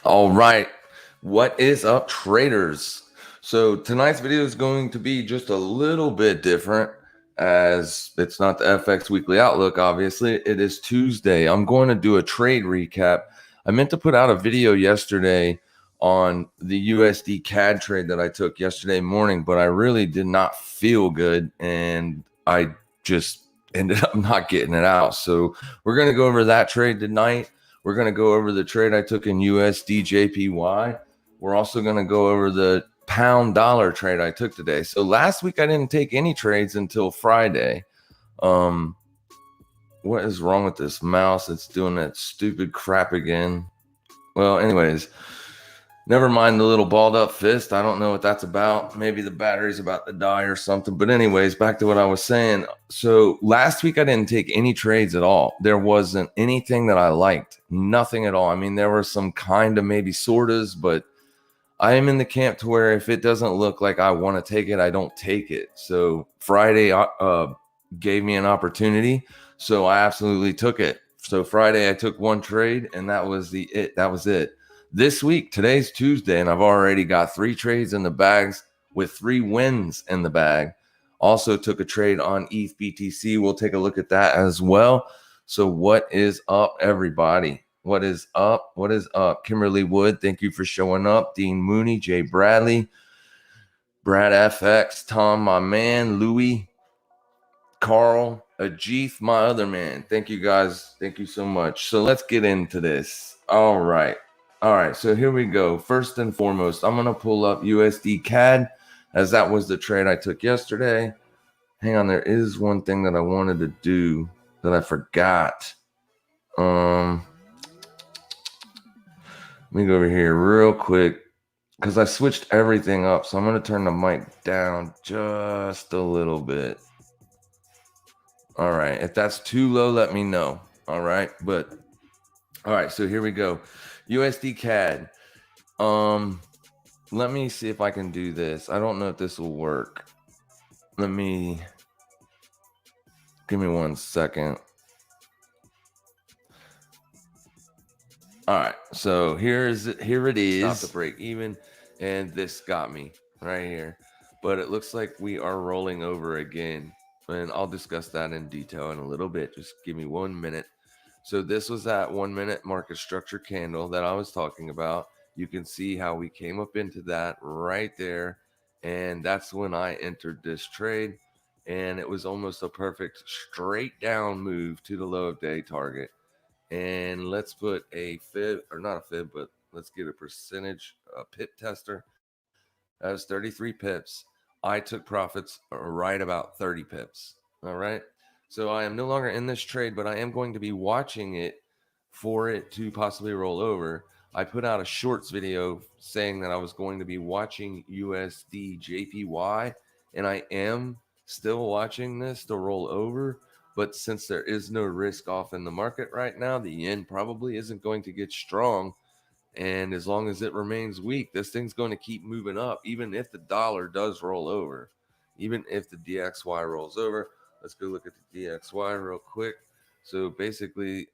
All right, what is up, traders? So tonight's video is going to be just a little bit different, as it's not the FX Weekly Outlook. Obviously, it is Tuesday. I'm going to do a trade recap. I meant to put out a video yesterday on the USD CAD trade that I took yesterday morning, but I really did not feel good, and I just ended up not getting it out. So we're going to go over that trade tonight. We're going to go over the trade I took in USD JPY. We're also going to go over the pound dollar trade I took today. So last week I didn't take any trades until Friday. What is wrong with this mouse? It's doing that stupid crap again. Well, anyways, never mind the little balled up fist. I don't know what that's about. Maybe the battery's about to die or something. But anyways, back to what I was saying. So last week I didn't take any trades at all. There wasn't anything that I liked. Nothing at all. I mean, there were some kind of maybe sortas, but I am in the camp to where if it doesn't look like I want to take it, I don't take it. So Friday gave me an opportunity, so I absolutely took it. So Friday I took one trade, and that was it. This week, today's Tuesday, and I've already got 3 trades in the bags with 3 wins in the bag. Also took a trade on ETH BTC. We'll take a look at that as well. So what is up, everybody? What is up? What is up? Kimberly Wood, thank you for showing up. Dean Mooney, Jay Bradley, Brad FX, Tom, my man, Louie, Carl, Ajith, my other man. Thank you guys. Thank you so much. So let's get into this. All right. So here we go. First and foremost, I'm going to pull up USD CAD, as that was the trade I took yesterday. Hang on, there is one thing that I wanted to do that I forgot. Let me go over here real quick because I switched everything up. So I'm going to turn the mic down just a little bit. All right. If that's too low, let me know. All right. All right. So here we go. USD CAD. Let me see if I can do this. I don't know if this will work. Give me 1 second. All right, so here it is. Stop the break even, and this got me right here. But it looks like we are rolling over again, and I'll discuss that in detail in a little bit. Just give me 1 minute. So this was that 1 minute market structure candle that I was talking about. You can see how we came up into that right there, and that's when I entered this trade, and it was almost a perfect straight down move to the low of day target. And let's put a fib, or not a fib, but let's get a percentage, pip tester. That was 33 pips. I took profits right about 30 pips. All right. So I am no longer in this trade, but I am going to be watching it for it to possibly roll over. I put out a shorts video saying that I was going to be watching USD JPY, and I am still watching this to roll over. But since there is no risk off in the market right now, the yen probably isn't going to get strong. And as long as it remains weak, this thing's going to keep moving up, even if the dollar does roll over. Even if the DXY rolls over. Let's go look at the DXY real quick. So basically,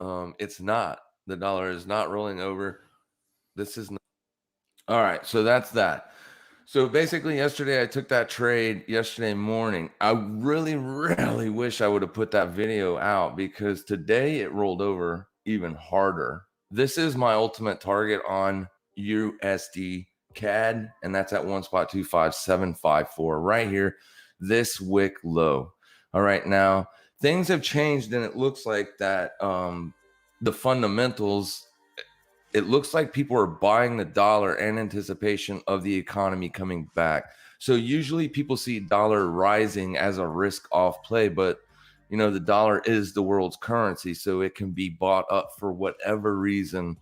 it's not. The dollar is not rolling over. This is not. All right, so that's that. So basically yesterday I took that trade yesterday morning. I really wish I would have put that video out because today it rolled over even harder. This is my ultimate target on USD CAD, and that's at 1.25754 right here, this wick low. All right, now things have changed, and it looks like that the fundamentals, it looks like people are buying the dollar in anticipation of the economy coming back. So usually people see dollar rising as a risk off play, but you know, the dollar is the world's currency, so it can be bought up for whatever reason.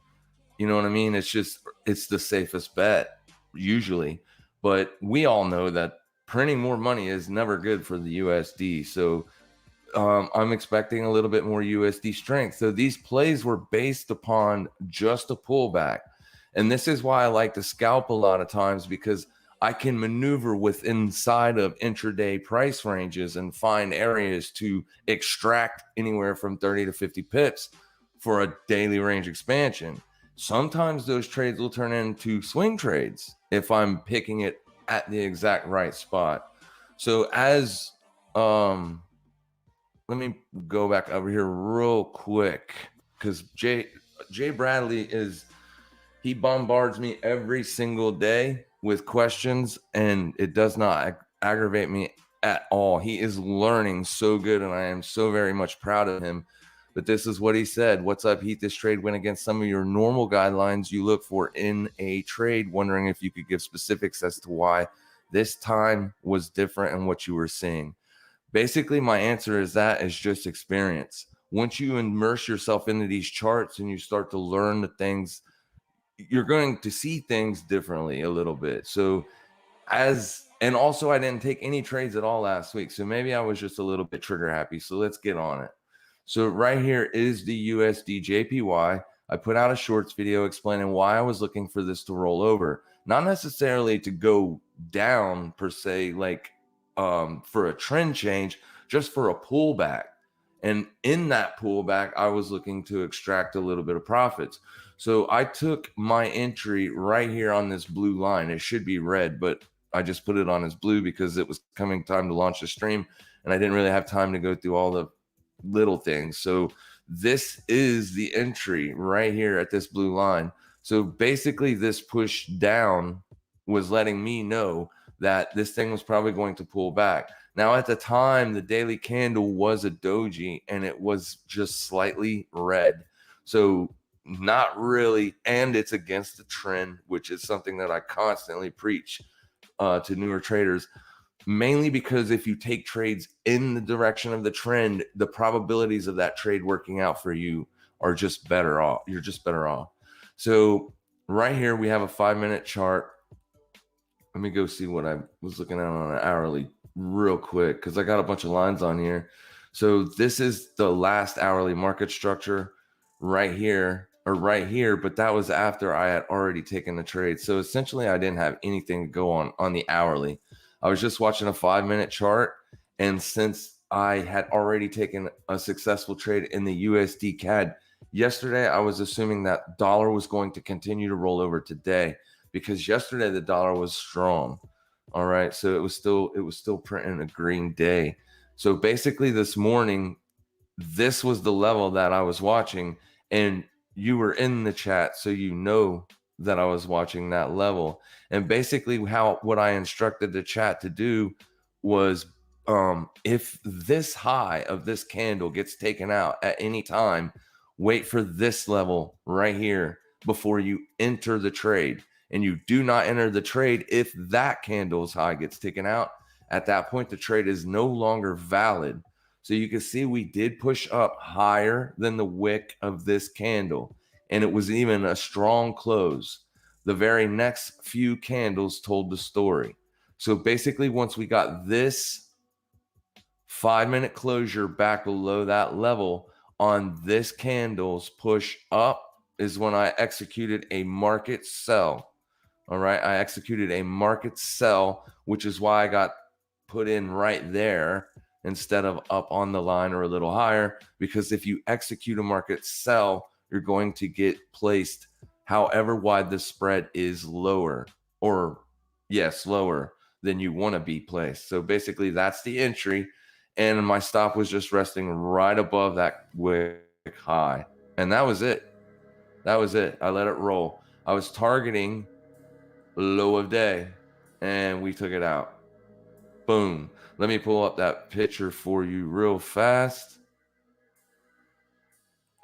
You know what I mean? It's the safest bet usually, but we all know that printing more money is never good for the USD. So I'm expecting a little bit more USD strength. So these plays were based upon just a pullback. And this is why I like to scalp a lot of times, because I can maneuver with inside of intraday price ranges and find areas to extract anywhere from 30 to 50 pips for a daily range expansion. Sometimes those trades will turn into swing trades if I'm picking it at the exact right spot. So as let me go back over here real quick, because Jay Bradley he bombards me every single day with questions, and it does not aggravate me at all. He is learning so good, and I am so very much proud of him. But this is what he said. What's up, Heath? This trade went against some of your normal guidelines you look for in a trade. Wondering if you could give specifics as to why this time was different and what you were seeing. Basically, my answer is that is just experience. Once you immerse yourself into these charts and you start to learn the things, you're going to see things differently a little bit. So and also I didn't take any trades at all last week. So maybe I was just a little bit trigger happy. So let's get on it. So right here is the USD JPY. I put out a shorts video explaining why I was looking for this to roll over. Not necessarily to go down per se, like for a trend change, just for a pullback. And in that pullback, I was looking to extract a little bit of profits. So I took my entry right here on this blue line. It should be red, but I just put it on as blue because it was coming time to launch the stream, and I didn't really have time to go through all the little things. So this is the entry right here at this blue line. So basically this push down was letting me know that this thing was probably going to pull back. Now at the time, the daily candle was a doji and it was just slightly red. So not really, and it's against the trend, which is something that I constantly preach to newer traders. Mainly because if you take trades in the direction of the trend, the probabilities of that trade working out for you are just better off. You're just better off. So right here, we have a 5-minute chart. Let me go see what I was looking at on an hourly real quick, because I got a bunch of lines on here. So this is the last hourly market structure right here, but that was after I had already taken the trade. So essentially, I didn't have anything to go on the hourly. I was just watching a 5-minute chart, and since I had already taken a successful trade in the USD CAD yesterday, I was assuming that dollar was going to continue to roll over today, because yesterday the dollar was strong. All right, so it was still printing a green day. So basically this morning, this was the level that I was watching, and you were in the chat, so you know that I was watching that level. And basically what I instructed the chat to do was, if this high of this candle gets taken out at any time, wait for this level right here before you enter the trade. And you do not enter the trade if that candle's high gets taken out. At that point, the trade is no longer valid. So you can see we did push up higher than the wick of this candle, and it was even a strong close. The very next few candles told the story. So basically, once we got this 5-minute closure back below that level on this candle's push up is when I executed a market sell. All right, I executed a market sell, which is why I got put in right there instead of up on the line or a little higher, because if you execute a market sell, you're going to get placed however wide the spread is lower, or yes, lower than you want to be placed. So basically that's the entry, and my stop was just resting right above that wick high, and that was it. I let it roll. I was targeting low of day, and we took it out. Boom. Let me pull up that picture for you real fast.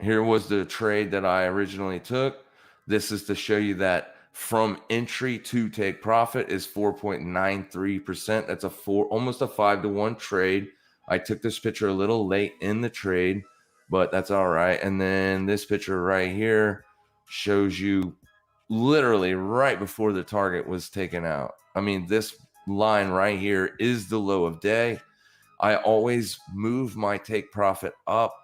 Here was the trade that I originally took. This is to show you that from entry to take profit is 4.93%. That's almost a 5-to-1 trade. I took this picture a little late in the trade, but that's all right. And then this picture right here shows you literally right before the target was taken out. I mean, this line right here is the low of day. I always move my take profit up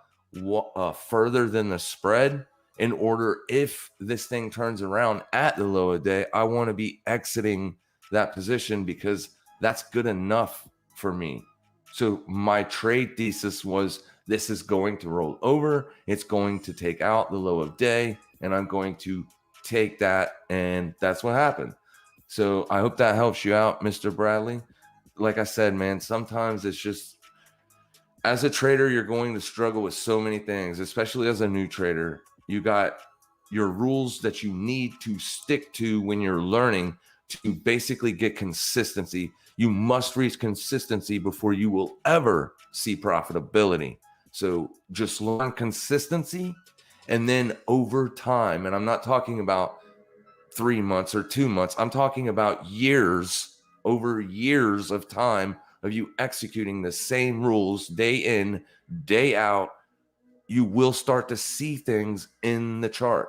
further than the spread, in order, if this thing turns around at the low of day, I want to be exiting that position because that's good enough for me. So my trade thesis was this is going to roll over. It's going to take out the low of day, and I'm going to take that. And that's what happened. So I hope that helps you out, Mr. Bradley. Like I said, man, sometimes it's just, as a trader, you're going to struggle with so many things, especially as a new trader. You got your rules that you need to stick to when you're learning to basically get consistency. You must reach consistency before you will ever see profitability. So just learn consistency, and then over time, and I'm not talking about 3 months or 2 months, I'm talking about years, over years of time of you executing the same rules day in, day out, you will start to see things in the chart.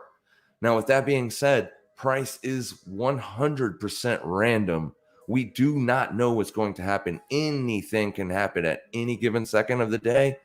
Now, with that being said, price is 100% random. We do not know what's going to happen. Anything can happen at any given second of the day.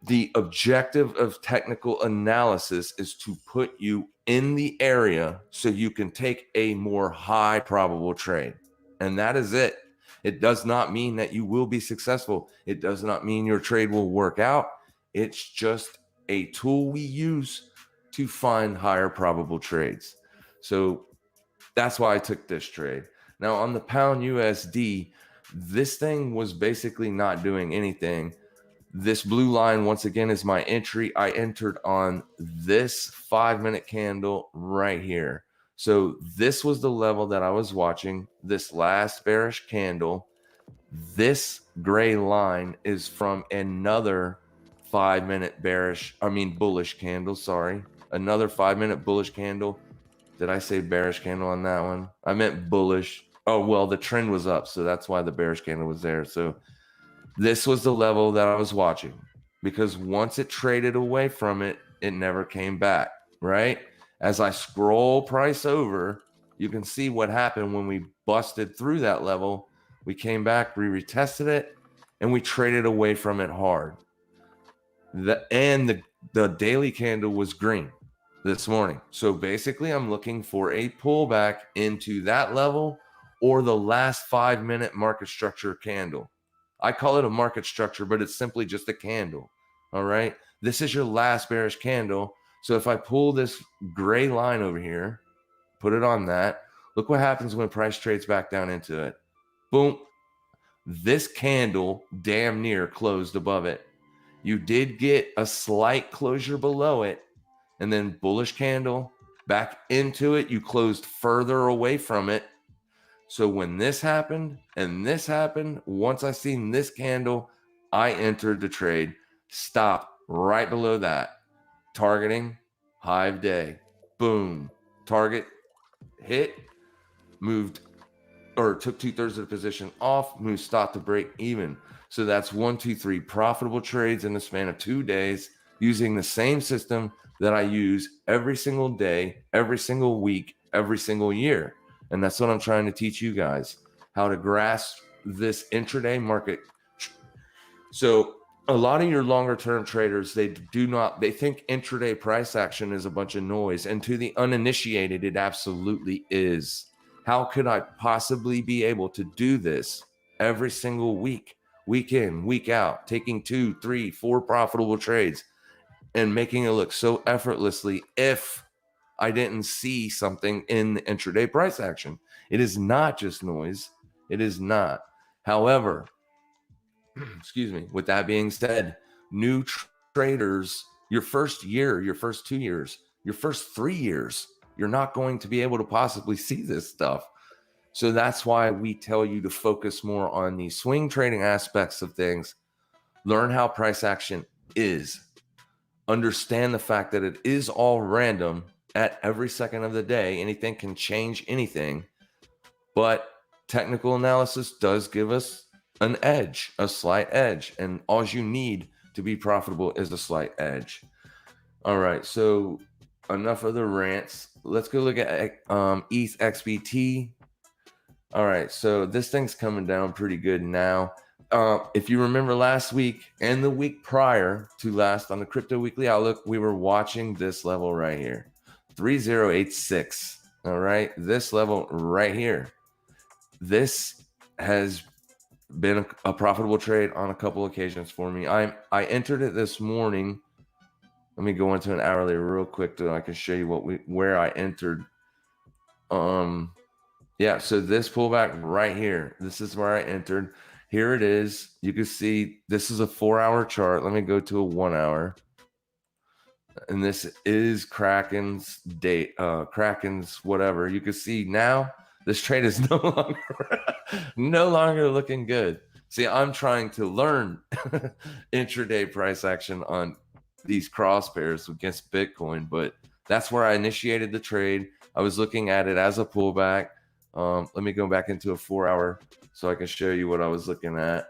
The objective of technical analysis is to put you in the area so you can take a more high probable trade. And that is it. It does not mean that you will be successful. It does not mean your trade will work out. It's just a tool we use to find higher probable trades. So that's why I took this trade. Now on the pound USD, this thing was basically not doing anything. This blue line, once again, is my entry. I entered on this 5-minute candle right here. So this was the level that I was watching, this last bearish candle. This gray line is from another 5-minute bullish candle, sorry. Another 5-minute bullish candle. Did I say bearish candle on that one? I meant bullish. Oh, well, the trend was up, so that's why the bearish candle was there. So this was the level that I was watching, because once it traded away from it, it never came back, right? As I scroll price over, you can see what happened when we busted through that level. We came back, we retested it, and we traded away from it hard. The daily candle was green this morning. So basically, I'm looking for a pullback into that level or the last 5-minute market structure candle. I call it a market structure, but it's simply just a candle. All right. This is your last bearish candle. So if I pull this gray line over here, put it on that, look what happens when price trades back down into it. Boom. This candle damn near closed above it. You did get a slight closure below it, and then bullish candle back into it. You closed further away from it. So when this happened and this happened, once I seen this candle, I entered the trade, stopped right below that, targeting high of day. Boom. Target hit, moved, or took 2/3 of the position off, moved stop to break even. So that's 1, 2, 3 profitable trades in the span of 2 days using the same system that I use every single day, every single week, every single year. And that's what I'm trying to teach you guys, how to grasp this intraday market. So a lot of your longer term traders, they think intraday price action is a bunch of noise. And to the uninitiated, it absolutely is. How could I possibly be able to do this every single week, week in, week out, taking 2, 3, 4 profitable trades and making it look so effortlessly if I didn't see something in the intraday price action? It is not just noise. It is not. However, excuse me, with that being said, new traders, your first year, your first 2 years, your first 3 years, you're not going to be able to possibly see this stuff. So that's why we tell you to focus more on the swing trading aspects of things. Learn how price action is. Understand the fact that it is all random at every second of the day. Anything can change anything. But technical analysis does give us an edge, a slight edge. And all you need to be profitable is a slight edge. All right, so enough of the rants. Let's go look at ETH XBT. All right, so this thing's coming down pretty good now. If you remember last week and the week prior to last on the Crypto Weekly Outlook, we were watching this level right here, 3086. All right, this level right here. This has been a profitable trade on a couple occasions for me. I entered it this morning. Let me go into an hourly real quick so I can show you where I entered. Yeah, so this pullback right here, this is where I entered. Here it is. You can see this is a 4-hour chart. Let me go to a 1 hour. And this is Kraken's date, Kraken's whatever. You can see now this trade is no longer looking good. See, I'm trying to learn intraday price action on these cross pairs against Bitcoin, but that's where I initiated the trade. I was looking at it as a pullback. Let me go back into a 4-hour so I can show you what I was looking at.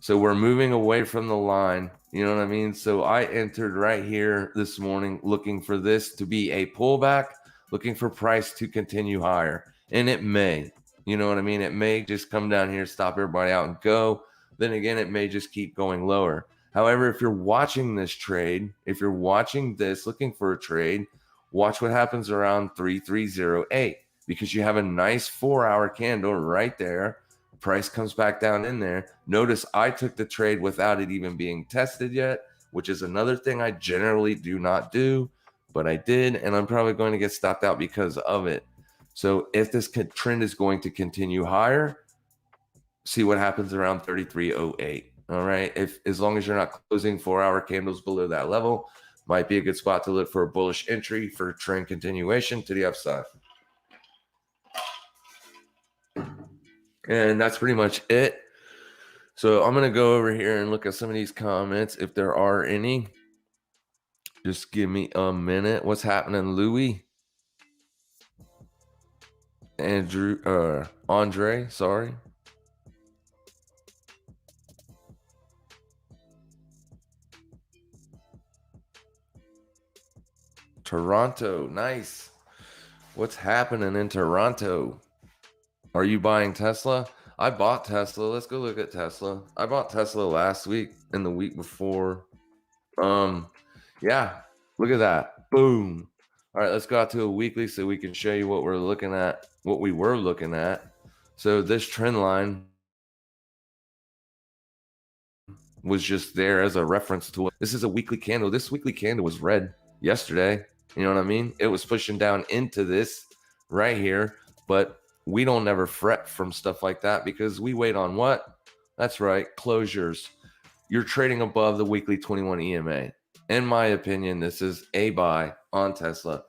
So we're moving away from the line. You know what I mean? So I entered right here this morning looking for this to be a pullback, looking for price to continue higher. And it may, you know what I mean? It may just come down here, stop everybody out and go. Then again, it may just keep going lower. However, if you're watching this trade, if you're watching this, looking for a trade, watch what happens around 3308 because you have a nice 4-hour candle right there. Price comes back down in there. Notice I took the trade without it even being tested yet, which is another thing I generally do not do, but I did, and I'm probably going to get stopped out because of it. So if this trend is going to continue higher, see what happens around 3308. All right. As long as you're not closing 4-hour candles below that level, might be a good spot to look for a bullish entry for trend continuation to the upside. And that's pretty much it. So I'm going to go over here and look at some of these comments if there are any. Just give me a minute. What's happening, Louis? Andre, sorry. Toronto, nice. What's happening in Toronto? Are you buying Tesla? I bought Tesla. Let's go look at Tesla. I bought Tesla last week and the week before. Yeah, look at that. Boom. All right, let's go out to a weekly so we can show you what we're looking at, what we were looking at. So this trend line was just there as a reference tool. This is a weekly candle. This weekly candle was red yesterday. You know what I mean? It was pushing down into this right here, but we don't never fret from stuff like that because we wait on what? That's right, closures. You're trading above the weekly 21 EMA. In my opinion, this is a buy on Tesla.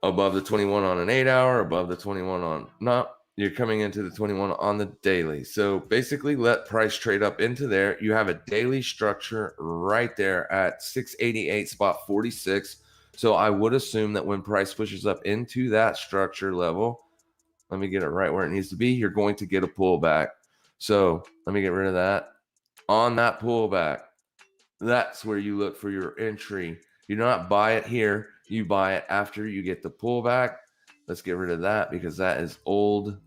Above the 21 on an 8-hour, above the 21 on not. You're coming into the 21 on the daily. So basically let price trade up into there. You have a daily structure right there at 688 spot 46. So I would assume that when price pushes up into that structure level, let me get it right where it needs to be, you're going to get a pullback. So let me get rid of that. On that pullback, that's where you look for your entry. You do not buy it here. You buy it after you get the pullback. Let's get rid of that because that is old,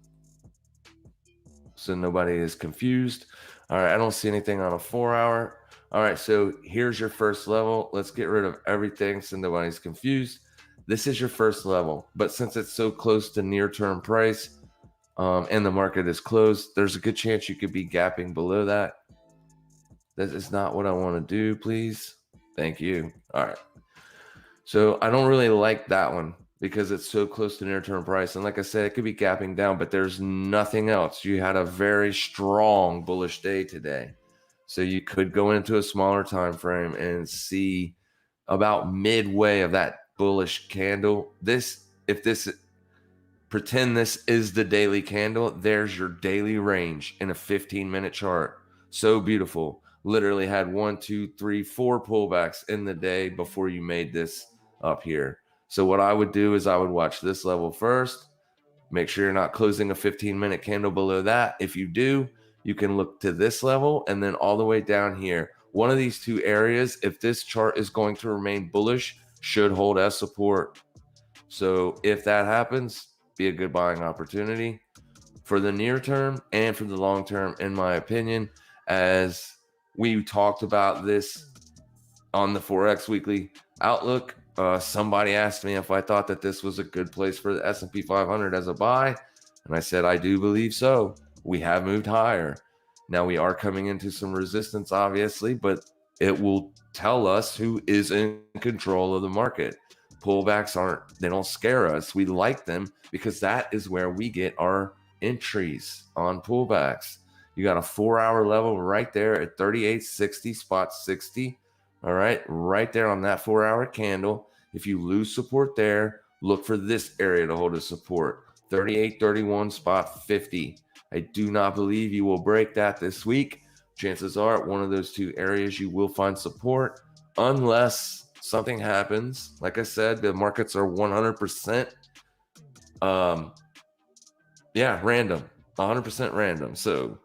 so nobody is confused. All right, I don't see anything on a 4-hour. All right, so here's your first level. Let's get rid of everything so nobody's confused. This is your first level, but since it's so close to near-term price and the market is closed, there's a good chance you could be gapping below that. That is not what I want to do, please. Thank you. All right. So I don't really like that one because it's so close to near-term price. And like I said, it could be gapping down, but there's nothing else. You had a very strong bullish day today. So you could go into a smaller time frame and see about midway of that bullish candle. Pretend this is the daily candle. There's your daily range in a 15-minute chart. So beautiful. Literally had 1, 2, 3, 4 pullbacks in the day before you made this up here. So what I would do is I would watch this level first. Make sure you're not closing a 15-minute candle below that. If you do, you can look to this level and then all the way down here. One of these two areas, if this chart is going to remain bullish, should hold as support. So if that happens, be a good buying opportunity for the near term and for the long term, in my opinion. As we talked about this on the Forex Weekly Outlook, somebody asked me if I thought that this was a good place for the S&P 500 as a buy. And I said, I do believe so. We have moved higher. Now we are coming into some resistance, obviously, but it will tell us who is in control of the market. Pullbacks they don't scare us. We like them because that is where we get our entries on pullbacks. You got a 4-hour level right there at 38.60, spot 60. All right there on that 4-hour candle. If you lose support there, look for this area to hold a support. 38.31, spot 50. I do not believe you will break that this week. Chances are, one of those two areas you will find support, unless something happens. Like I said, the markets are 100%, random, 100% random. So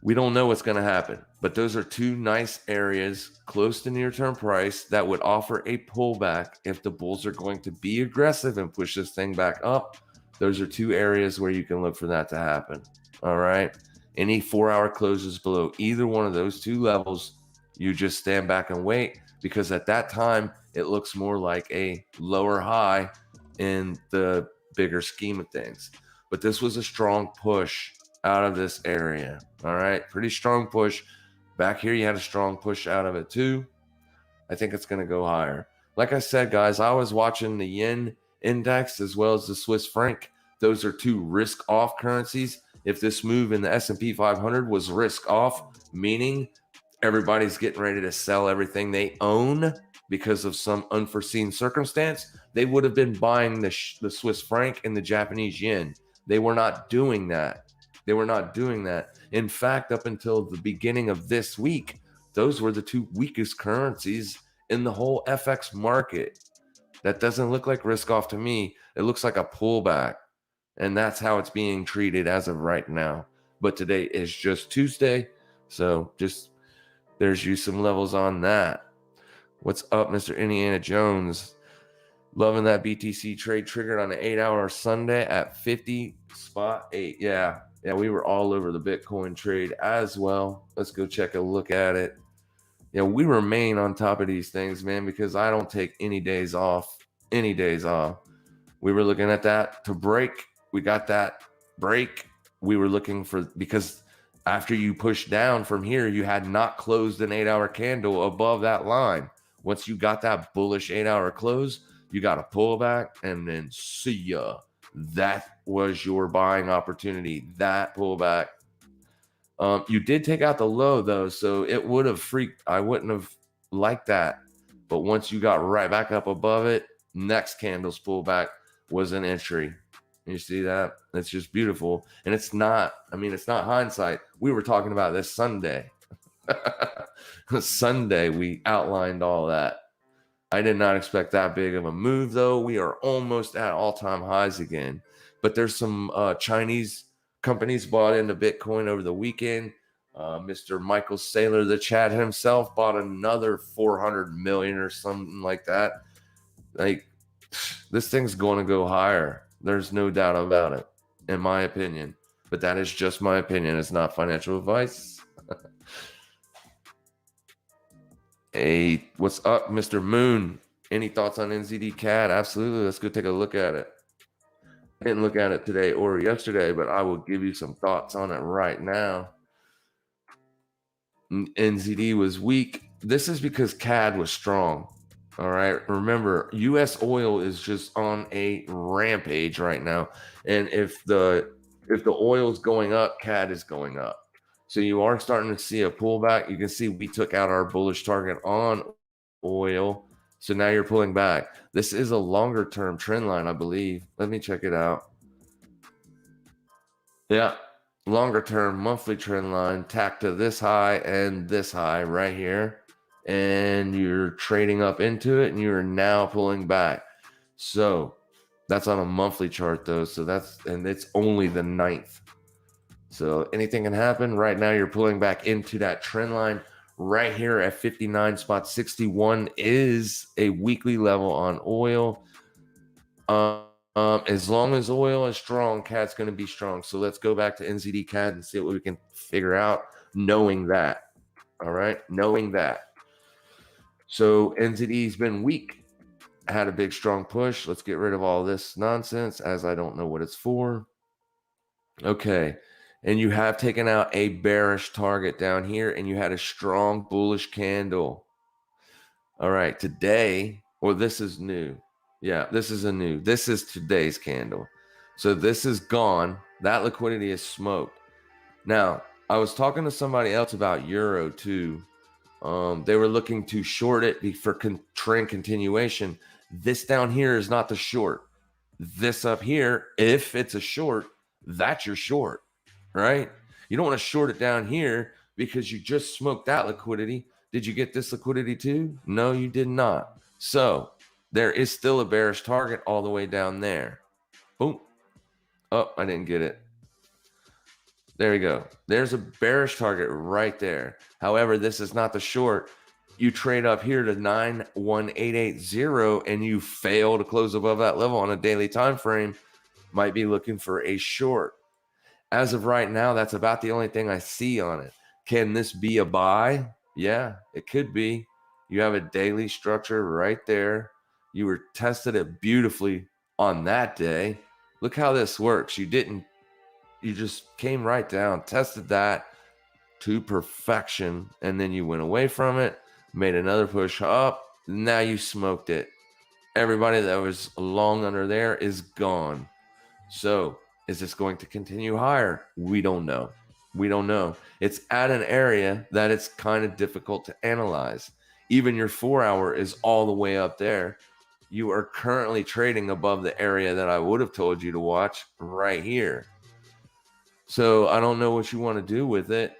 we don't know what's going to happen. But those are two nice areas close to near-term price that would offer a pullback if the bulls are going to be aggressive and push this thing back up. Those are two areas where you can look for that to happen. All right. Any 4-hour closes below either one of those two levels, you just stand back and wait, because at that time, it looks more like a lower high in the bigger scheme of things. But this was a strong push out of this area. All right. Pretty strong push. Back here, you had a strong push out of it too. I think it's going to go higher. Like I said, guys, I was watching the yen index as well as the Swiss franc. Those are two risk-off currencies. If this move in the S&P 500 was risk-off, meaning everybody's getting ready to sell everything they own because of some unforeseen circumstance, they would have been buying the Swiss franc and the Japanese yen. They were not doing that. In fact, up until the beginning of this week, those were the two weakest currencies in the whole FX market. That doesn't look like risk off to me. It looks like a pullback. And that's how it's being treated as of right now. But today is just Tuesday. So just there's you some levels on that. What's up, Mr. Indiana Jones? Loving that BTC trade triggered on an 8-hour Sunday at 50 spot 8. Yeah, we were all over the Bitcoin trade as well. Let's go check a look at it. Yeah, we remain on top of these things, man, because I don't take any days off. We were looking at that to break. We got that break. We were looking for, because after you push down from here, you had not closed an 8-hour candle above that line. Once you got that bullish 8-hour close, you got a pullback, and then see ya. That was your buying opportunity, that pullback. You did take out the low, though, so it would have freaked. I wouldn't have liked that. But once you got right back up above it, next candle's pullback was an entry. You see that? It's just beautiful. And it's not hindsight. We were talking about this Sunday. Sunday, we outlined all that. I did not expect that big of a move, though. We are almost at all-time highs again. But there's some Chinese companies bought into Bitcoin over the weekend. Mr. Michael Saylor, the Chad himself, bought another 400 million or something like that. Like, this thing's going to go higher. There's no doubt about it, in my opinion. But that is just my opinion. It's not financial advice. Hey, what's up, Mr. Moon? Any thoughts on NZD CAD? Absolutely. Let's go take a look at it. I didn't look at it today or yesterday, but I will give you some thoughts on it right now. NZD was weak. This is because CAD was strong. All right. Remember, U.S. oil is just on a rampage right now. And if the oil is going up, CAD is going up. So you are starting to see a pullback. You can see we took out our bullish target on oil. So now you're pulling back. This is a longer term trend line, I believe. Let me check it out. Yeah. Longer term monthly trend line tacked to this high and this high right here. And you're trading up into it and you're now pulling back. So that's on a monthly chart though. So it's only the 9th. So anything can happen. Right now you're pulling back into that trend line. Right here at 59 spot 61 is a weekly level on oil. As long as oil is strong, CAD's going to be strong. So let's go back to NZD CAD and see what we can figure out, knowing that. All right, knowing that. So NZD's been weak, had a big strong push. Let's get rid of all this nonsense, as I don't know what it's for. Okay. And you have taken out a bearish target down here, and you had a strong bullish candle. All right. Today, or this is new. Yeah, this is this is today's candle. So this is gone. That liquidity is smoked. Now, I was talking to somebody else about Euro too. They were looking to short it for trend continuation. This down here is not the short. This up here, if it's a short, that's your short, right? You don't want to short it down here because you just smoked that liquidity. Did you get this liquidity too? No, you did not. So there is still a bearish target all the way down there. Boom. Oh, I didn't get it. There you go. There's a bearish target right there. However, this is not the short. You trade up here to 91880 and you fail to close above that level on a daily time frame, might be looking for a short. As of right now, that's about the only thing I see on it. Can this be a buy? Yeah, it could be. You have a daily structure right there. You were tested it beautifully on that day. Look how this works. You just came right down, tested that to perfection, and then you went away from it, made another push up. Now you smoked it. Everybody that was long under there is gone. So is this going to continue higher? We don't know. We don't know. It's at an area that it's kind of difficult to analyze. Even your 4-hour is all the way up there. You are currently trading above the area that I would have told you to watch right here. So I don't know what you want to do with it.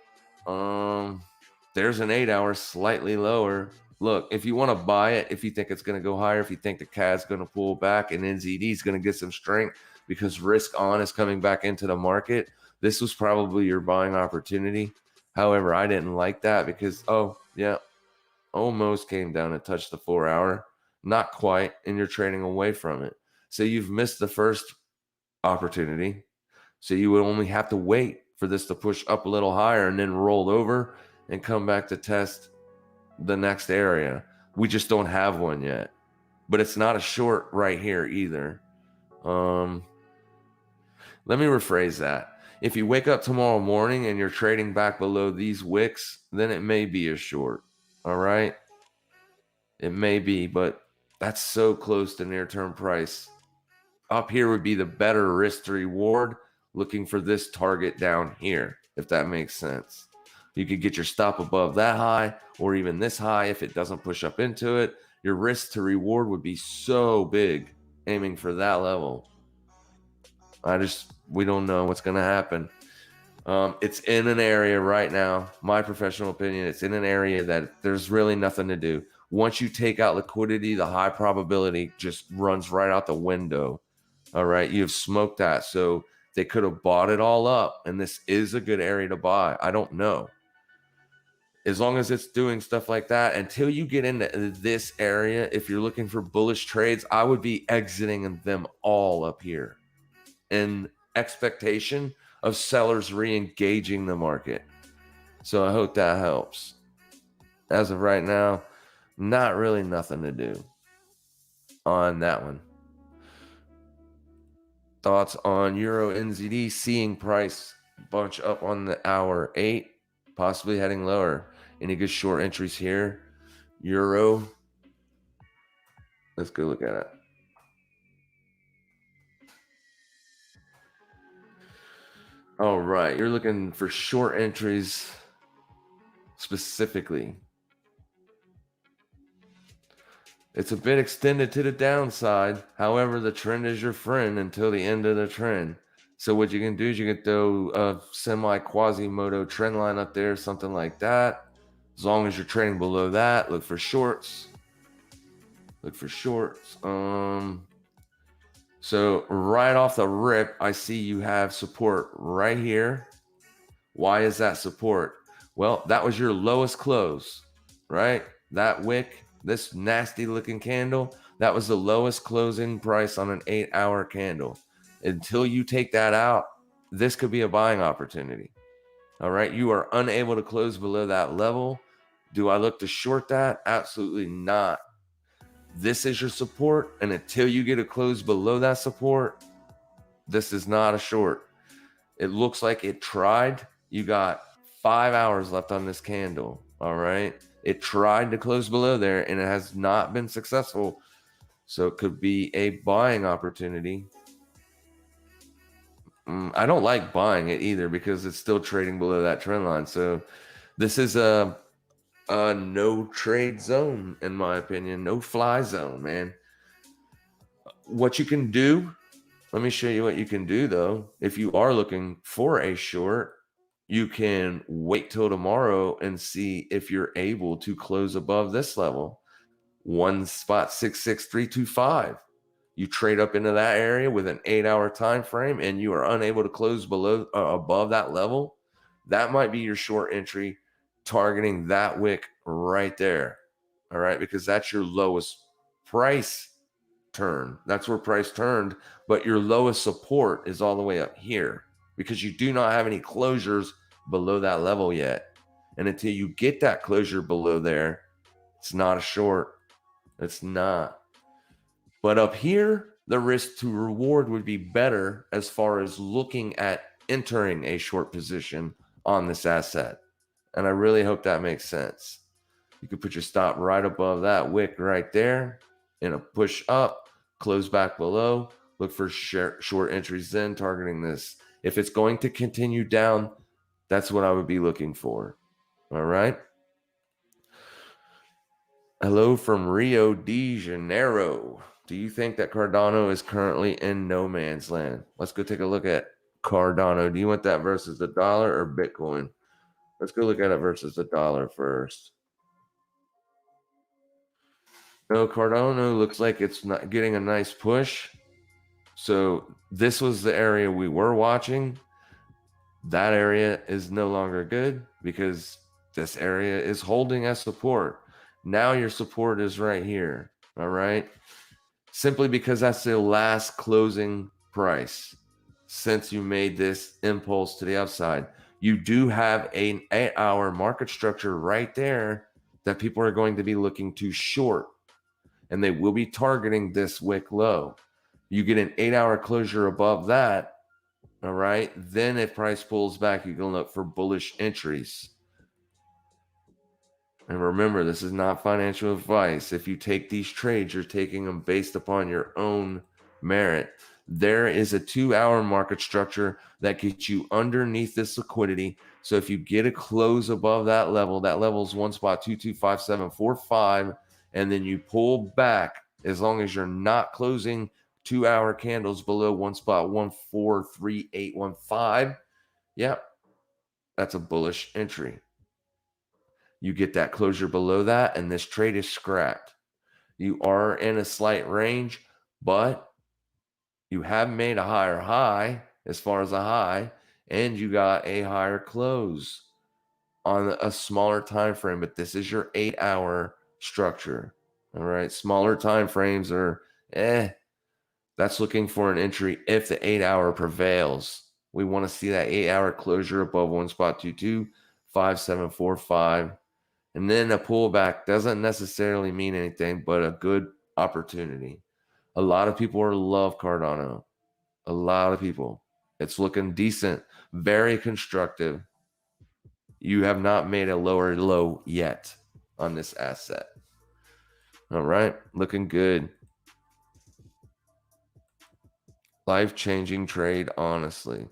There's an 8-hour slightly lower. Look, if you want to buy it, if you think it's going to go higher, if you think the CAD's going to pull back and NZD is going to get some strength because risk on is coming back into the market, this was probably your buying opportunity. However, I didn't like that because, oh, yeah, almost came down and touched the 4-hour. Not quite, and you're trading away from it. So you've missed the first opportunity. So you would only have to wait for this to push up a little higher and then roll over and come back to test the next area. We just don't have one yet. But it's not a short right here either. Let me rephrase that. If you wake up tomorrow morning and you're trading back below these wicks, then it may be a short. All right? It may be, but that's so close to near-term price. Up here would be the better risk to reward, looking for this target down here, if that makes sense. You could get your stop above that high or even this high if it doesn't push up into it. Your risk to reward would be so big aiming for that level. We don't know what's going to happen. It's in an area right now, my professional opinion, it's in an area that there's really nothing to do. Once you take out liquidity, the high probability just runs right out the window. All right, you've smoked that. So they could have bought it all up, and this is a good area to buy. I don't know. As long as it's doing stuff like that, until you get into this area, if you're looking for bullish trades, I would be exiting them all up here in expectation of sellers re-engaging the market. So I hope that helps. As of right now, not really nothing to do on that one. Thoughts on Euro NZD seeing price bunch up on the hour 8, possibly heading lower. Any good short entries here? Euro. Let's go look at it. All right, you're looking for short entries specifically. It's a bit extended to the downside. However, the trend is your friend until the end of the trend. So what you can do is you can throw a semi-quasimodo trend line up there, something like that. As long as you're trading below that, look for shorts. Look for shorts. So right off the rip, I see you have support right here. Why is that support? Well, that was your lowest close, right? That wick, this nasty looking candle, that was the lowest closing price on an 8-hour candle. Until you take that out, this could be a buying opportunity. All right. You are unable to close below that level. Do I look to short that? Absolutely not. This is your support. And until you get a close below that support, this is not a short. It looks like it tried. You got 5 hours left on this candle. All right. It tried to close below there and it has not been successful. So it could be a buying opportunity. I don't like buying it either because it's still trading below that trend line. So this is a no trade zone, in my opinion. No fly zone, man. What you can do, let me show you what you can do, though. If you are looking for a short, you can wait till tomorrow and see if you're able to close above this level. 1.66325. You trade up into that area with an 8-hour time frame and you are unable to close below above that level. That might be your short entry, targeting that wick right there. All right, because that's your lowest price turn. That's where price turned, but your lowest support is all the way up here because you do not have any closures below that level yet. And until you get that closure below there, it's not a short. It's not. But up here, the risk to reward would be better as far as looking at entering a short position on this asset. And I really hope that makes sense. You could put your stop right above that wick right there in a push up, close back below, look for short entries then, targeting this. If it's going to continue down, that's what I would be looking for. All right. Hello from Rio de Janeiro. Do you think that Cardano is currently in no man's land? Let's go take a look at Cardano. Do you want that versus the dollar or Bitcoin? Let's go look at it versus the dollar first. No, Cardano looks like it's not getting a nice push. So this was the area we were watching. That area is no longer good because this area is holding as support. Now your support is right here. All right. Simply because that's the last closing price since you made this impulse to the upside. You do have an 8-hour market structure right there that people are going to be looking to short, and they will be targeting this wick low. You get an 8-hour closure above that, all right? Then if price pulls back, you can look for bullish entries. And remember, this is not financial advice. If you take these trades, you're taking them based upon your own merit. There is a 2-hour market structure that gets you underneath this liquidity. So if you get a close above that level is 1.225745, and then you pull back, as long as you're not closing 2-hour candles below 1.143815, yep, that's a bullish entry. You get that closure below that, and this trade is scrapped. You are in a slight range, but you have made a higher high as far as a high, and you got a higher close on a smaller time frame. But this is your 8-hour structure. All right. Smaller time frames are that's looking for an entry if the 8-hour prevails. We want to see that 8-hour closure above 1.225745. And then a pullback doesn't necessarily mean anything, but a good opportunity. A lot of people love Cardano. A lot of people. It's looking decent, very constructive. You have not made a lower low yet on this asset. All right, looking good. Life-changing trade, honestly.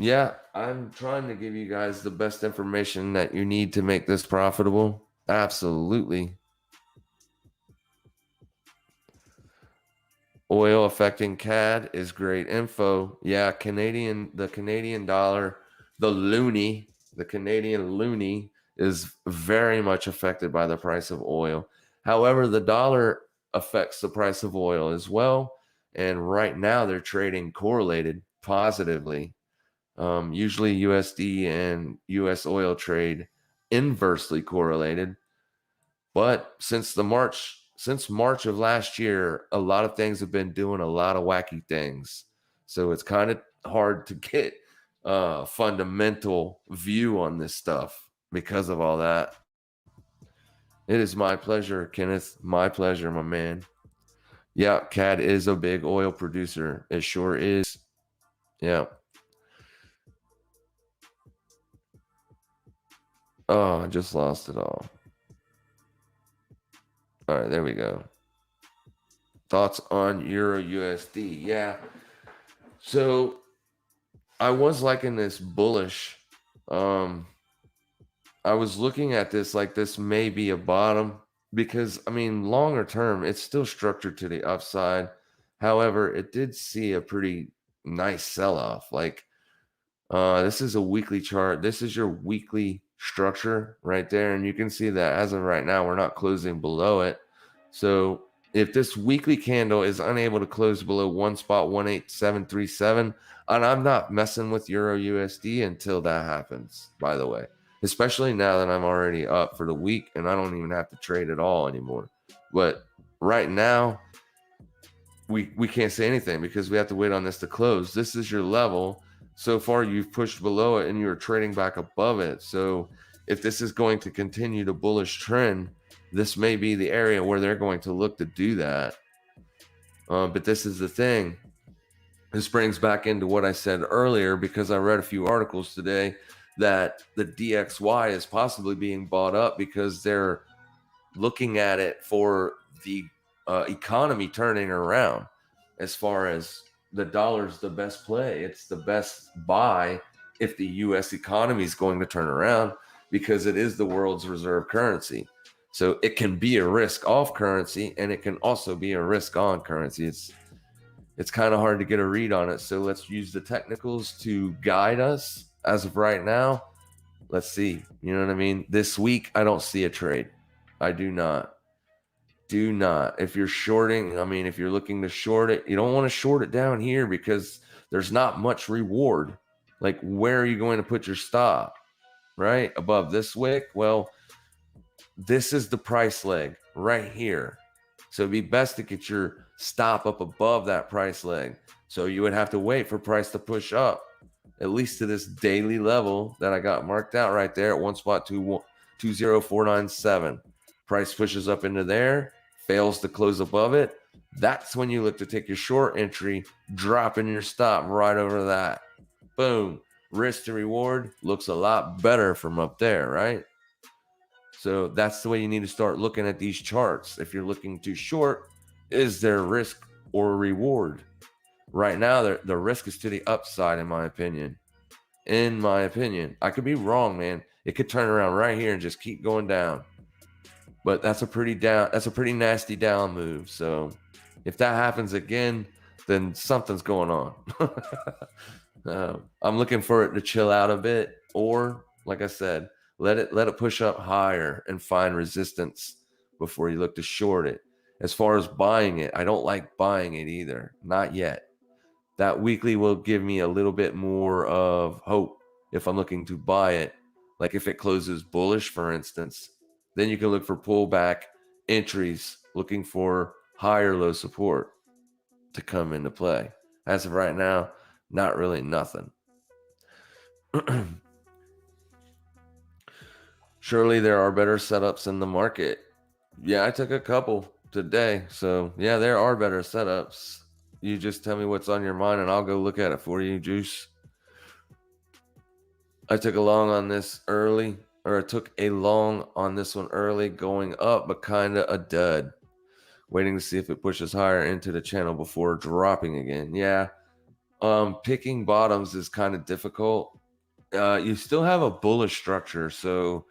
Yeah, I'm trying to give you guys the best information that you need to make this profitable. Absolutely. Oil affecting CAD is great info. Yeah, the Canadian dollar, the Canadian loonie is very much affected by the price of oil. However, the dollar affects the price of oil as well. And right now they're trading correlated positively. Usually USD and US oil trade inversely correlated. But since March of last year, a lot of things have been doing a lot of wacky things. So it's kind of hard to get a fundamental view on this stuff because of all that. It is my pleasure, Kenneth. My pleasure, my man. Yeah, CAD is a big oil producer. It sure is. Yeah. Oh, I just lost it all. All right, there we go. Thoughts on Euro USD? Yeah. So I was liking this bullish. I was looking at this like this may be a bottom because, I mean, longer term, it's still structured to the upside. However, it did see a pretty nice sell off. Like, this is a weekly chart. This is your weekly structure right there. And you can see that as of right now, we're not closing below it. So if this weekly candle is unable to close below 1.18737, and I'm not messing with Euro USD until that happens, by the way, especially now that I'm already up for the week and I don't even have to trade at all anymore. But right now, we can't say anything because we have to wait on this to close. This is your level. So far, you've pushed below it and you're trading back above it. So if this is going to continue the bullish trend, this may be the area where they're going to look to do that. But this is the thing. This brings back into what I said earlier because I read a few articles today that the DXY is possibly being bought up because they're looking at it for the economy turning around. As far as the dollar's the best play, it's the best buy if the U.S. economy is going to turn around because it is the world's reserve currency. So it can be a risk off currency and it can also be a risk on currency. It's kind of hard to get a read on it. So let's use the technicals to guide us as of right now. Let's see. You know what I mean? This week, I don't see a trade. I do not. Do not. If you're shorting, I mean, if you're looking to short it, you don't want to short it down here because there's not much reward. Like, where are you going to put your stop? Right? Above this wick? Well, this is the price leg right here. So it'd be best to get your stop up above that price leg. So you would have to wait for price to push up, at least to this daily level that I got marked out right there at 1.20497. Price pushes up into there, fails to close above it. That's when you look to take your short entry, dropping your stop right over that. Boom. Risk to reward looks a lot better from up there, right? So that's the way you need to start looking at these charts. If you're looking to short, is there risk or reward? Right now, the risk is to the upside, in my opinion. In my opinion, I could be wrong, man. It could turn around right here and just keep going down. But that's a pretty nasty down move. So if that happens again, then something's going on. I'm looking for it to chill out a bit, or like I said, let it push up higher and find resistance before you look to short it. As far as buying it, I don't like buying it either. Not yet. That weekly will give me a little bit more of hope if I'm looking to buy it. Like if it closes bullish, for instance, then you can look for pullback entries, looking for higher low support to come into play. As of right now, not really nothing. Surely there are better setups in the market. Yeah, I took a couple today. So yeah, there are better setups. You just tell me what's on your mind and I'll go look at it for you, Juice. I took a long on this early, or I took a long on this one early going up, but kind of a dud. Waiting to see if it pushes higher into the channel before dropping again. Yeah. Picking bottoms is kind of difficult. You still have a bullish structure. So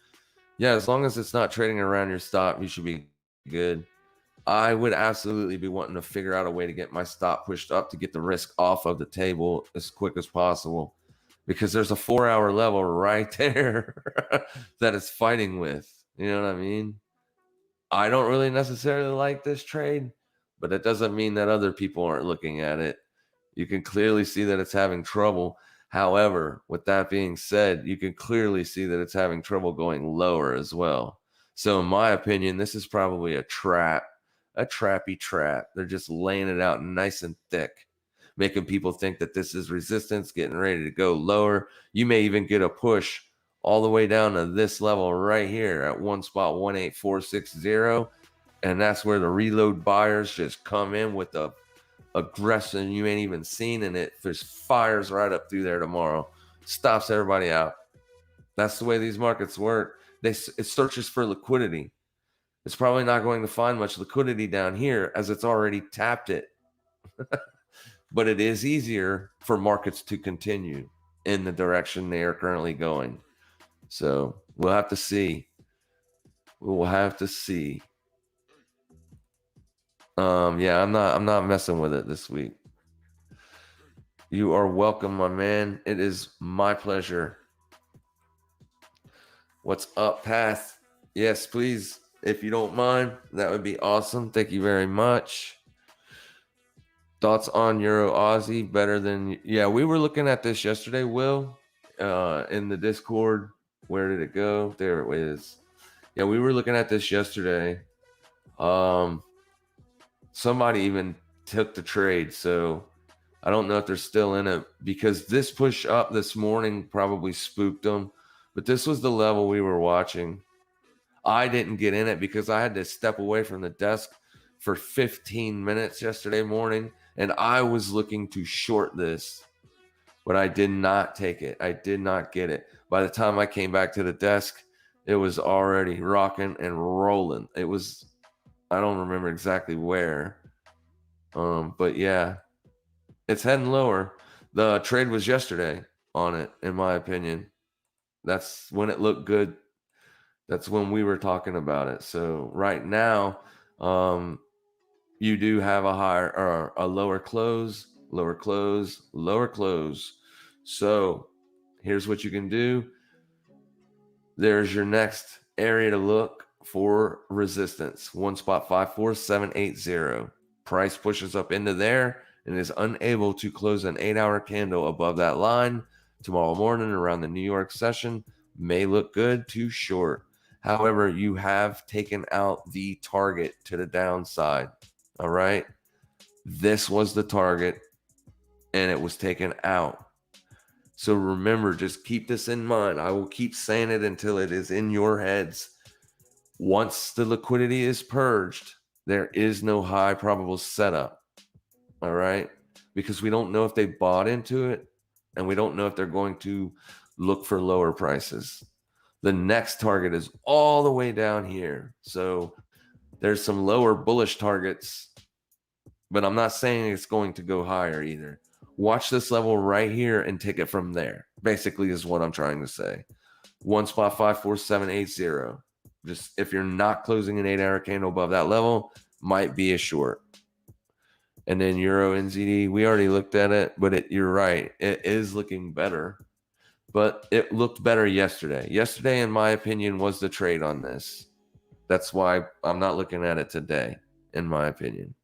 yeah, as long as it's not trading around your stop, you should be good. I would absolutely be wanting to figure out a way to get my stop pushed up to get the risk off of the table as quick as possible, because there's a 4-hour level right there that it's fighting with. You know what I mean? I don't really necessarily like this trade, but it doesn't mean that other people aren't looking at it. You can clearly see that it's having trouble. However, with that being said, you can clearly see that it's having trouble going lower as well. So in my opinion, this is probably a trappy trap. They're just laying it out nice and thick, making people think that this is resistance, getting ready to go lower. You may even get a push all the way down to this level right here at 1.18460. And that's where the reload buyers just come in with the aggressive and you ain't even seen, and it just fires right up through there tomorrow, stops everybody out. That's the way these markets work. It searches for liquidity. It's probably not going to find much liquidity down here as it's already tapped it. But it is easier for markets to continue in the direction they are currently going. So we'll have to see. We'll have to see. Yeah, I'm not messing with it this week. You are welcome, my man. It is my pleasure. What's up, Path? Yes, please, if you don't mind, that would be awesome. Thank you very much. Thoughts on Euro Aussie better than... Yeah, we were looking at this yesterday, Will, in the Discord. Where did it go? There it is. Yeah, we were looking at this yesterday. Somebody even took the trade, so I don't know if they're still in it, because this push up this morning probably spooked them. But this was the level we were watching. I didn't get in it because I had to step away from the desk for 15 minutes yesterday morning, and I was looking to short this, but I did not take it. I did not get it. By the time I came back to the desk, it was already rocking and rolling. It was, I don't remember exactly where, but yeah, it's heading lower. The trade was yesterday on it, in my opinion. That's when it looked good. That's when we were talking about it. So right now, you do have a higher or a lower close, lower close, lower close. So here's what you can do. There's your next area to look for resistance. 1.54780. Price pushes up into there and is unable to close an 8-hour candle above that line. Tomorrow morning around the New York session may look good to short. However, you have taken out the target to the downside. All right. This was the target and it was taken out. So remember, just keep this in mind. I will keep saying it until it is in your heads. Once the liquidity is purged, there is no high probable setup. All right. Because we don't know if they bought into it and we don't know if they're going to look for lower prices. The next target is all the way down here. So there's some lower bullish targets, but I'm not saying it's going to go higher either. Watch this level right here and take it from there. Basically is what I'm trying to say. 1.54780. Just if you're not closing an 8-hour candle above that level, might be a short. And then Euro NZD, we already looked at it, but you're right. It is looking better. But it looked better yesterday. Yesterday, in my opinion, was the trade on this. That's why I'm not looking at it today, in my opinion.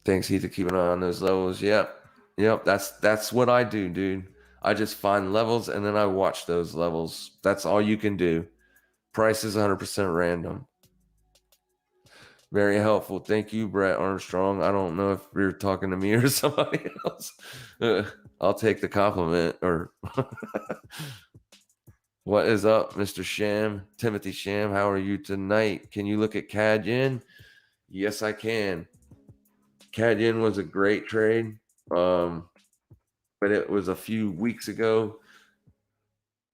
Thanks, Heath, to keep an eye on those levels. Yep. That's what I do, dude. I just find levels and then I watch those levels. That's all you can do. Price is 100% random. Very helpful. Thank you, Brett Armstrong. I don't know if you're talking to me or somebody else. I'll take the compliment. Or what is up, Mr. Sham? Timothy Sham, how are you tonight? Can you look at CAD Yen? Yes, I can. CAD Yen was a great trade, but it was a few weeks ago.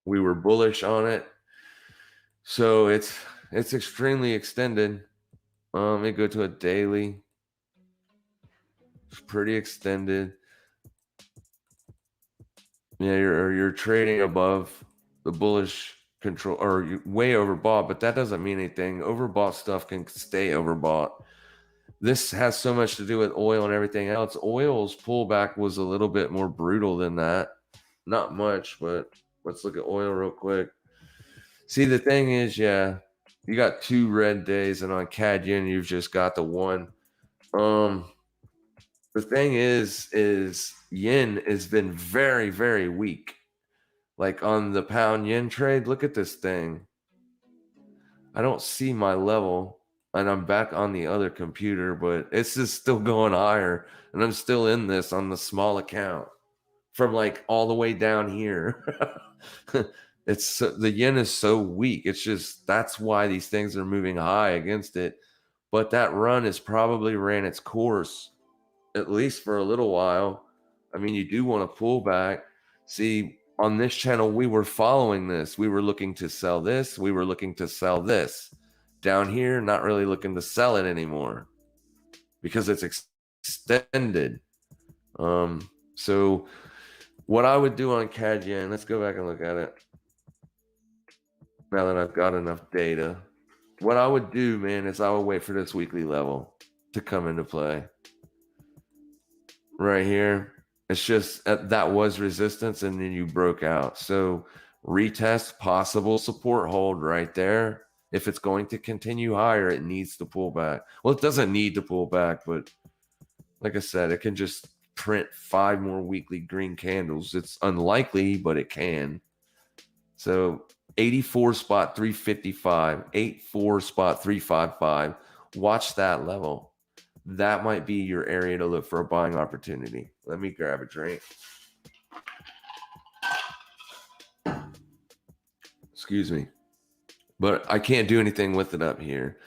We were bullish on it, so it's extremely extended. Let me go to a daily. It's pretty extended. Yeah, you're trading above the bullish control, or you're way overbought, but that doesn't mean anything. Overbought stuff can stay overbought. This has so much to do with oil and everything else. Oil's pullback was a little bit more brutal than that. Not much, but let's look at oil real quick. See, the thing is, yeah, you got 2 red days, and on CAD Yen, you've just got the one. The thing is yen has been very, very weak. Like on the pound yen trade, look at this thing. I don't see my level, and I'm back on the other computer, but it's just still going higher, and I'm still in this on the small account from like all the way down here. The yen is so weak. It's just, that's why these things are moving high against it. but that run has probably ran its course, at least for a little while. I mean, you do want to pull back. See, on this channel, we were following this. We were looking to sell this. We were looking to sell this. Down here, not really looking to sell it anymore because it's extended. So what I would do on CAD Yen, let's go back and look at it now that I've got enough data. What I would do, man, is I would wait for this weekly level to come into play. Right here, it's just that was resistance and then you broke out. So retest, possible support hold right there. If it's going to continue higher, it needs to pull back. Well, it doesn't need to pull back, but like I said, it can just print 5 more weekly green candles. It's unlikely, but it can. So 84 spot 355, 84 spot 355. Watch that level. That might be your area to look for a buying opportunity. Let me grab a drink. Excuse me. But I can't do anything with it up here.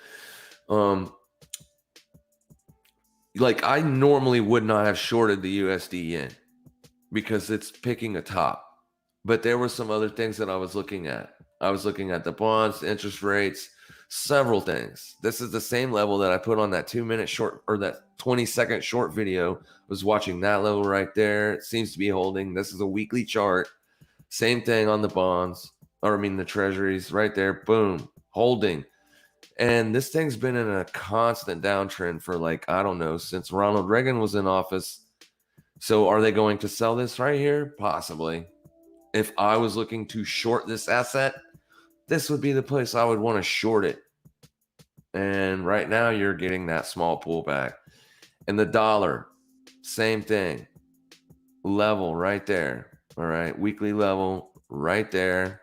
Like I normally would not have shorted the USD yen because it's picking a top. But there were some other things that I was looking at. I was looking at the bonds, the interest rates, several things. This is the same level that I put on that 2-minute short or that 20-second short video. I was watching that level right there. It seems to be holding. This is a weekly chart. Same thing on the bonds, or I mean the treasuries right there. Boom, holding. And this thing's been in a constant downtrend for like, I don't know, since Ronald Reagan was in office. So are they going to sell this right here? Possibly. If I was looking to short this asset, this would be the place I would want to short it. And right now you're getting that small pullback. And the dollar, same thing. Level right there. All right. Weekly level right there.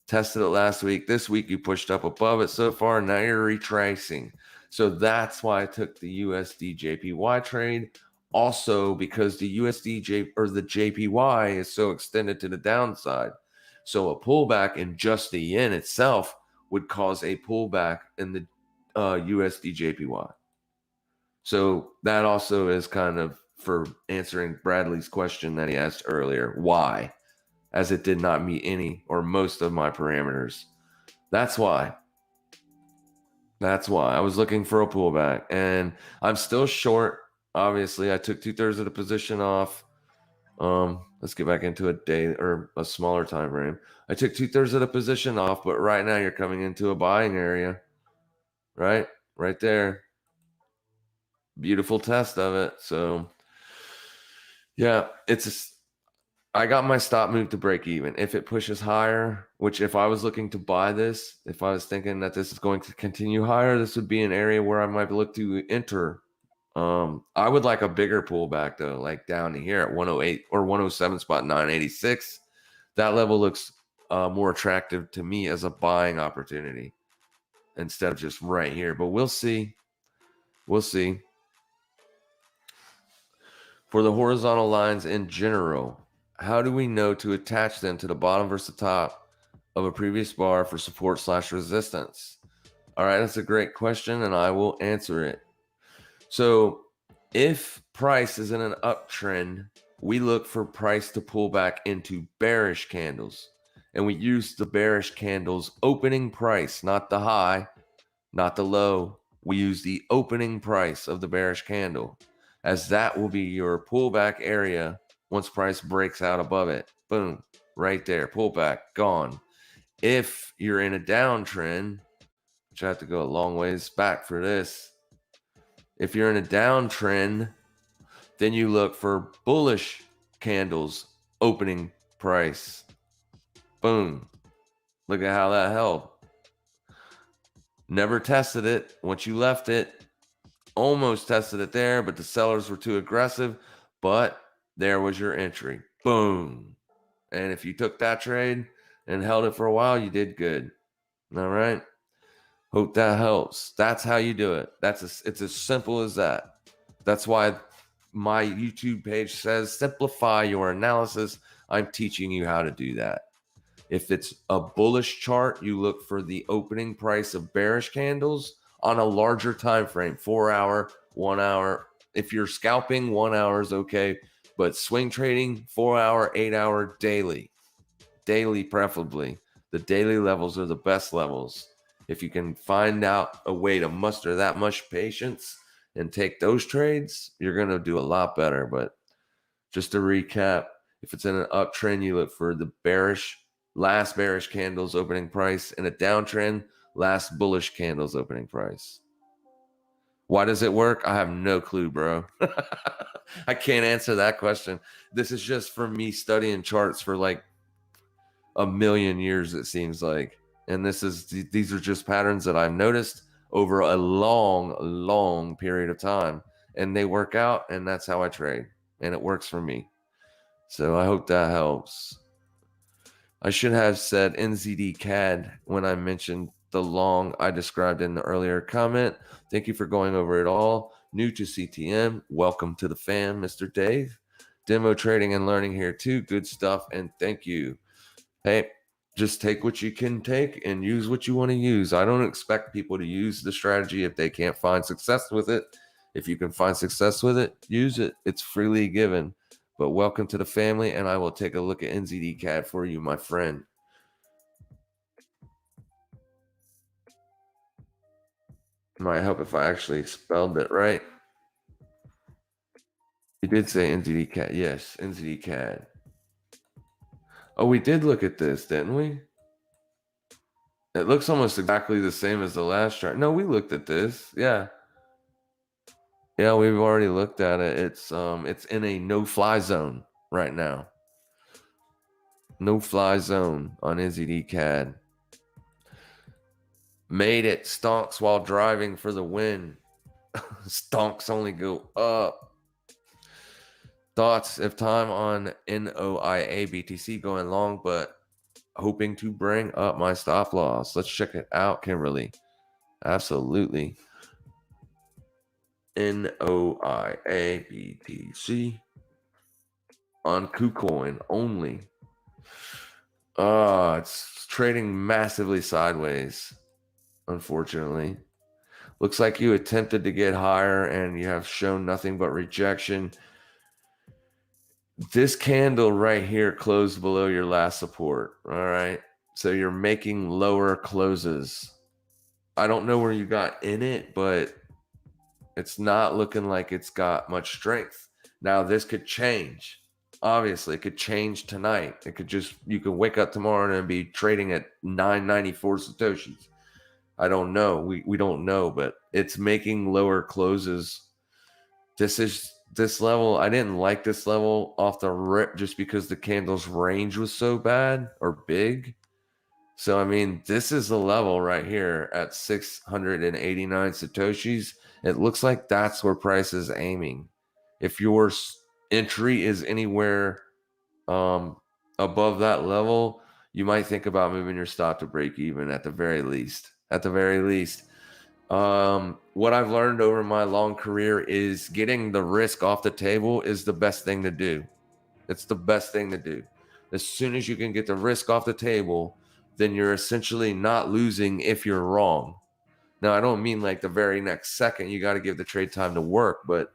Tested it last week. This week you pushed up above it so far. Now you're retracing. So that's why I took the USD JPY trade. Also, because the USD or the JPY is so extended to the downside. So a pullback in just the yen itself would cause a pullback in the USD JPY. So that also is kind of for answering Bradley's question that he asked earlier. Why? As it did not meet any or most of my parameters. That's why. That's why I was looking for a pullback, and I'm still short. Obviously, I took 2/3 of the position off. Let's get back into a day or a smaller time frame. I took 2/3 of the position off, but right now you're coming into a buying area, right? Right there. Beautiful test of it. So, yeah, I got my stop move to break even. If it pushes higher, which if I was looking to buy this, if I was thinking that this is going to continue higher, this would be an area where I might look to enter. I would like a bigger pullback though, like down to here at 108 or 107 spot 986. That level looks more attractive to me as a buying opportunity instead of just right here. But we'll see. We'll see. For the horizontal lines in general, how do we know to attach them to the bottom versus the top of a previous bar for support/resistance? All right, that's a great question, and I will answer it. So if price is in an uptrend, we look for price to pull back into bearish candles. And we use the bearish candle's opening price, not the high, not the low. We use the opening price of the bearish candle, as that will be your pullback area once price breaks out above it. Boom, right there, pullback, gone. If you're in a downtrend, which I have to go a long ways back for this. If you're in a downtrend, then you look for bullish candles opening price. Boom. Look at how that held. Never tested it. Once you left it, almost tested it there, but the sellers were too aggressive. But there was your entry. Boom. And if you took that trade and held it for a while, you did good. All right. Hope that helps. That's how you do it. It's as simple as that. That's why my YouTube page says simplify your analysis. I'm teaching you how to do that. If it's a bullish chart, you look for the opening price of bearish candles on a larger time frame, 4 hour, 1 hour. If you're scalping, 1 hour is okay, but swing trading, 4 hour, 8 hour daily preferably. The daily levels are the best levels. If you can find out a way to muster that much patience and take those trades, you're going to do a lot better. But just to recap, if it's in an uptrend, you look for the last bearish candles opening price, and a downtrend, last bullish candles opening price. Why does it work? I have no clue, bro. I can't answer that question. This is just for me studying charts for like a million years, it seems like. And these are just patterns that I've noticed over a long period of time. And they work out, and that's how I trade. And it works for me. So I hope that helps. I should have said NZD CAD when I mentioned the long I described in the earlier comment. Thank you for going over it all. New to C.T.M, welcome to the fam, Mr. Dave. Demo trading and learning here too. Good stuff, and thank you. Hey, just take what you can take and use what you want to use. I don't expect people to use the strategy if they can't find success with it. If you can find success with it, use it. It's freely given. But welcome to the family, and I will take a look at NZD CAD for you, my friend. Might help if I actually spelled it right. You did say NZD CAD. Yes, NZD CAD. Oh, we did look at this, didn't we? It looks almost exactly the same as the last chart. No, we looked at this. Yeah. Yeah, we've already looked at it. It's in a no-fly zone right now. No-fly zone on NZD CAD. Made it stonks while driving for the win. Stonks only go up. Thoughts if time on NOIA BTC going long, but hoping to bring up my stop loss. Let's check it out, Kimberly. Absolutely. NOIA BTC on KuCoin only. It's trading massively sideways, unfortunately. Looks like you attempted to get higher and you have shown nothing but rejection. This candle right here closed below your last support. All right. So you're making lower closes. I don't know where you got in it, but it's not looking like it's got much strength. Now, this could change. Obviously, it could change tonight. It could you could wake up tomorrow and be trading at 994 Satoshis. I don't know. We don't know, but it's making lower closes. This level, I didn't like this level off the rip just because the candle's range was so bad or big. So, I mean, this is the level right here at 689 Satoshis. It looks like that's where price is aiming. If your entry is anywhere above that level, you might think about moving your stop to break even at the very least. At the very least. What I've learned over my long career is getting the risk off the table is the best thing to do. It's the best thing to do. As soon as you can get the risk off the table, then you're essentially not losing if you're wrong. Now, I don't mean like the very next second. You got to give the trade time to work, but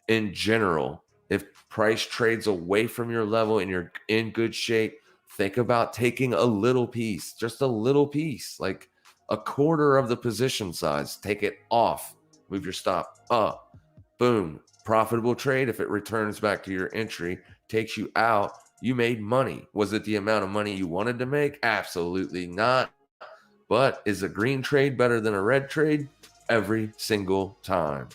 in general, if price trades away from your level and you're in good shape, think about taking a little piece, just a little piece, like a quarter of the position size. Take it off, move your stop up, boom, profitable trade. If it returns back to your entry, takes you out, you made money. Was it the amount of money you wanted to make? Absolutely not. But is a green trade better than a red trade? Every single time.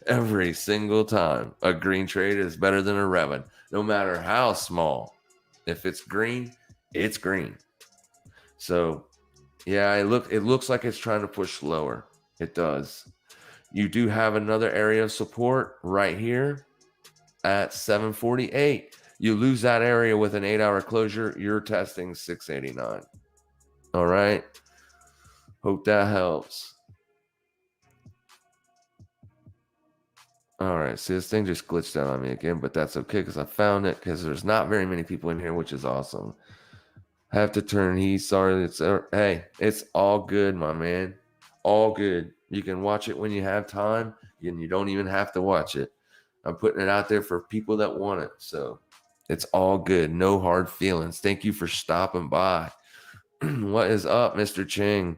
Every single time. A green trade is better than a red one, no matter how small. If it's green, it's green. So, yeah, it looks like it's trying to push lower. It does. You do have another area of support right here at 748. You lose that area with an 8-hour closure, you're testing 689. All right. Hope that helps. All right. See, this thing just glitched out on me again, but that's okay because I found it because there's not very many people in here, which is awesome. Have to turn. Sorry. Hey, it's all good, my man. All good. You can watch it when you have time, and you don't even have to watch it. I'm putting it out there for people that want it. So it's all good. No hard feelings. Thank you for stopping by. What is up, Mr. Ching?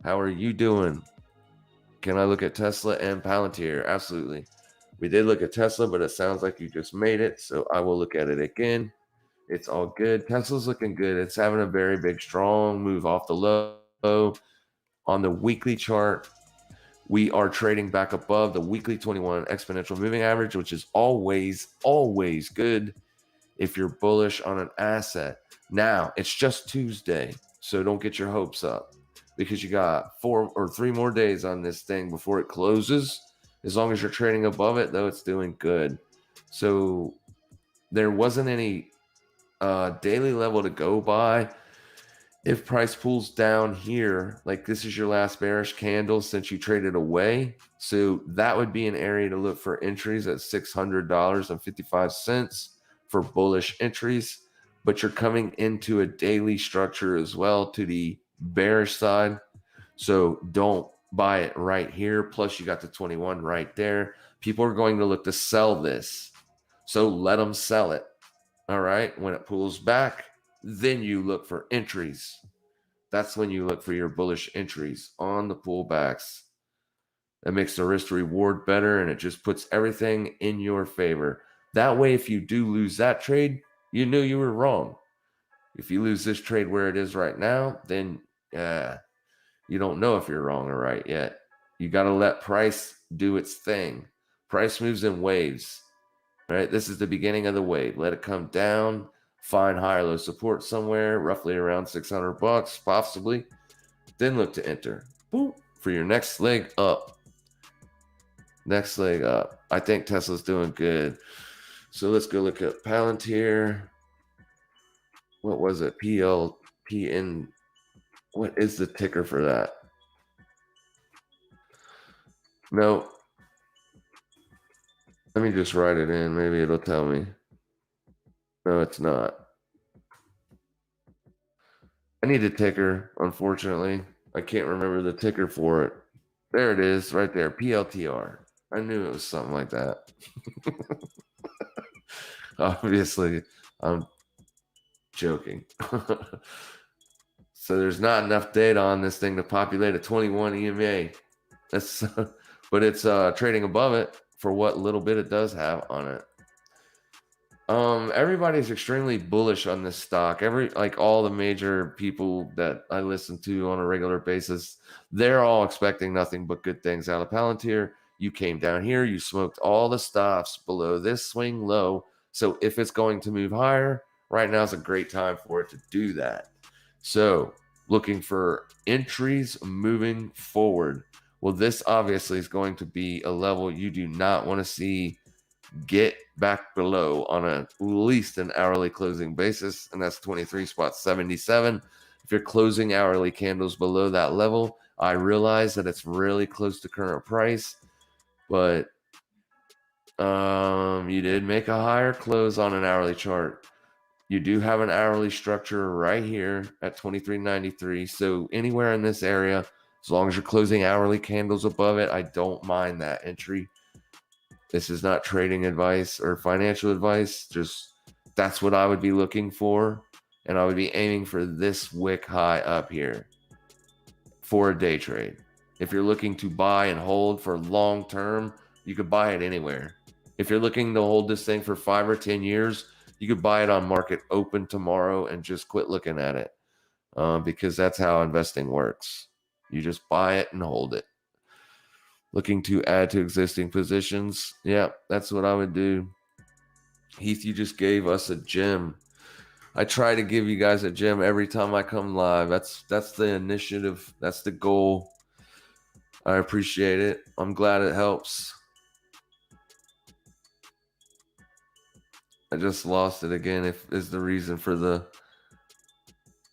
How are you doing? Can I look at Tesla and Palantir? Absolutely. We did look at Tesla, but it sounds like you just made it. So I will look at it again. It's all good. Tesla's looking good. It's having a very big, strong move off the low. On the weekly chart, we are trading back above the weekly 21 exponential moving average, which is always, always good if you're bullish on an asset. Now, it's just Tuesday, so don't get your hopes up because you got 4 or 3 more days on this thing before it closes. As long as you're trading above it, though, it's doing good. So there wasn't any daily level to go by. If price pulls down here, like this is your last bearish candle since you traded away. So that would be an area to look for entries at $600.55 for bullish entries. But you're coming into a daily structure as well to the bearish side. So don't buy it right here. Plus you got the 21 right there. People are going to look to sell this. So let them sell it. All right. When it pulls back, then you look for entries. That's when you look for your bullish entries on the pullbacks. That makes the risk to reward better, and it just puts everything in your favor. That way, if you do lose that trade, you knew you were wrong. If you lose this trade where it is right now, then you don't know if you're wrong or right yet. You got to let price do its thing. Price moves in waves. Right? This is the beginning of the wave. Let it come down, find higher low support somewhere, roughly around $600, possibly. Then look to enter. Boom, for your next leg up. Next leg up. I think Tesla's doing good. So let's go look at Palantir. What was it? PLPN. What is the ticker for that? No. Let me just write it in. Maybe it'll tell me. No, it's not. I need a ticker, unfortunately. I can't remember the ticker for it. There it is, right there. PLTR. I knew it was something like that. Obviously, I'm joking. So there's not enough data on this thing to populate a 21 EMA. That's, but it's trading above it for what little bit it does have on it. Everybody's extremely bullish on this stock. All the major people that I listen to on a regular basis, they're all expecting nothing but good things out of Palantir. You came down here, you smoked all the stops below this swing low. So if it's going to move higher, right now is a great time for it to do that. So looking for entries moving forward. Well, this obviously is going to be a level you do not want to see get back below on at least an hourly closing basis, and that's 23.77. If you're closing hourly candles below that level, I realize that it's really close to current price, but you did make a higher close on an hourly chart. You do have an hourly structure right here at 23.93. So anywhere in this area, as long as you're closing hourly candles above it, I don't mind that entry. This is not trading advice or financial advice. Just that's what I would be looking for. And I would be aiming for this wick high up here for a day trade. If you're looking to buy and hold for long term, you could buy it anywhere. If you're looking to hold this thing for 5 or 10 years, you could buy it on market open tomorrow and just quit looking at it, because that's how investing works. You just buy it and hold it. Looking to add to existing positions. Yeah, that's what I would do. Heath, you just gave us a gem. I try to give you guys a gem every time I come live. That's the initiative. That's the goal. I appreciate it. I'm glad it helps. I just lost it again. If is the reason for the...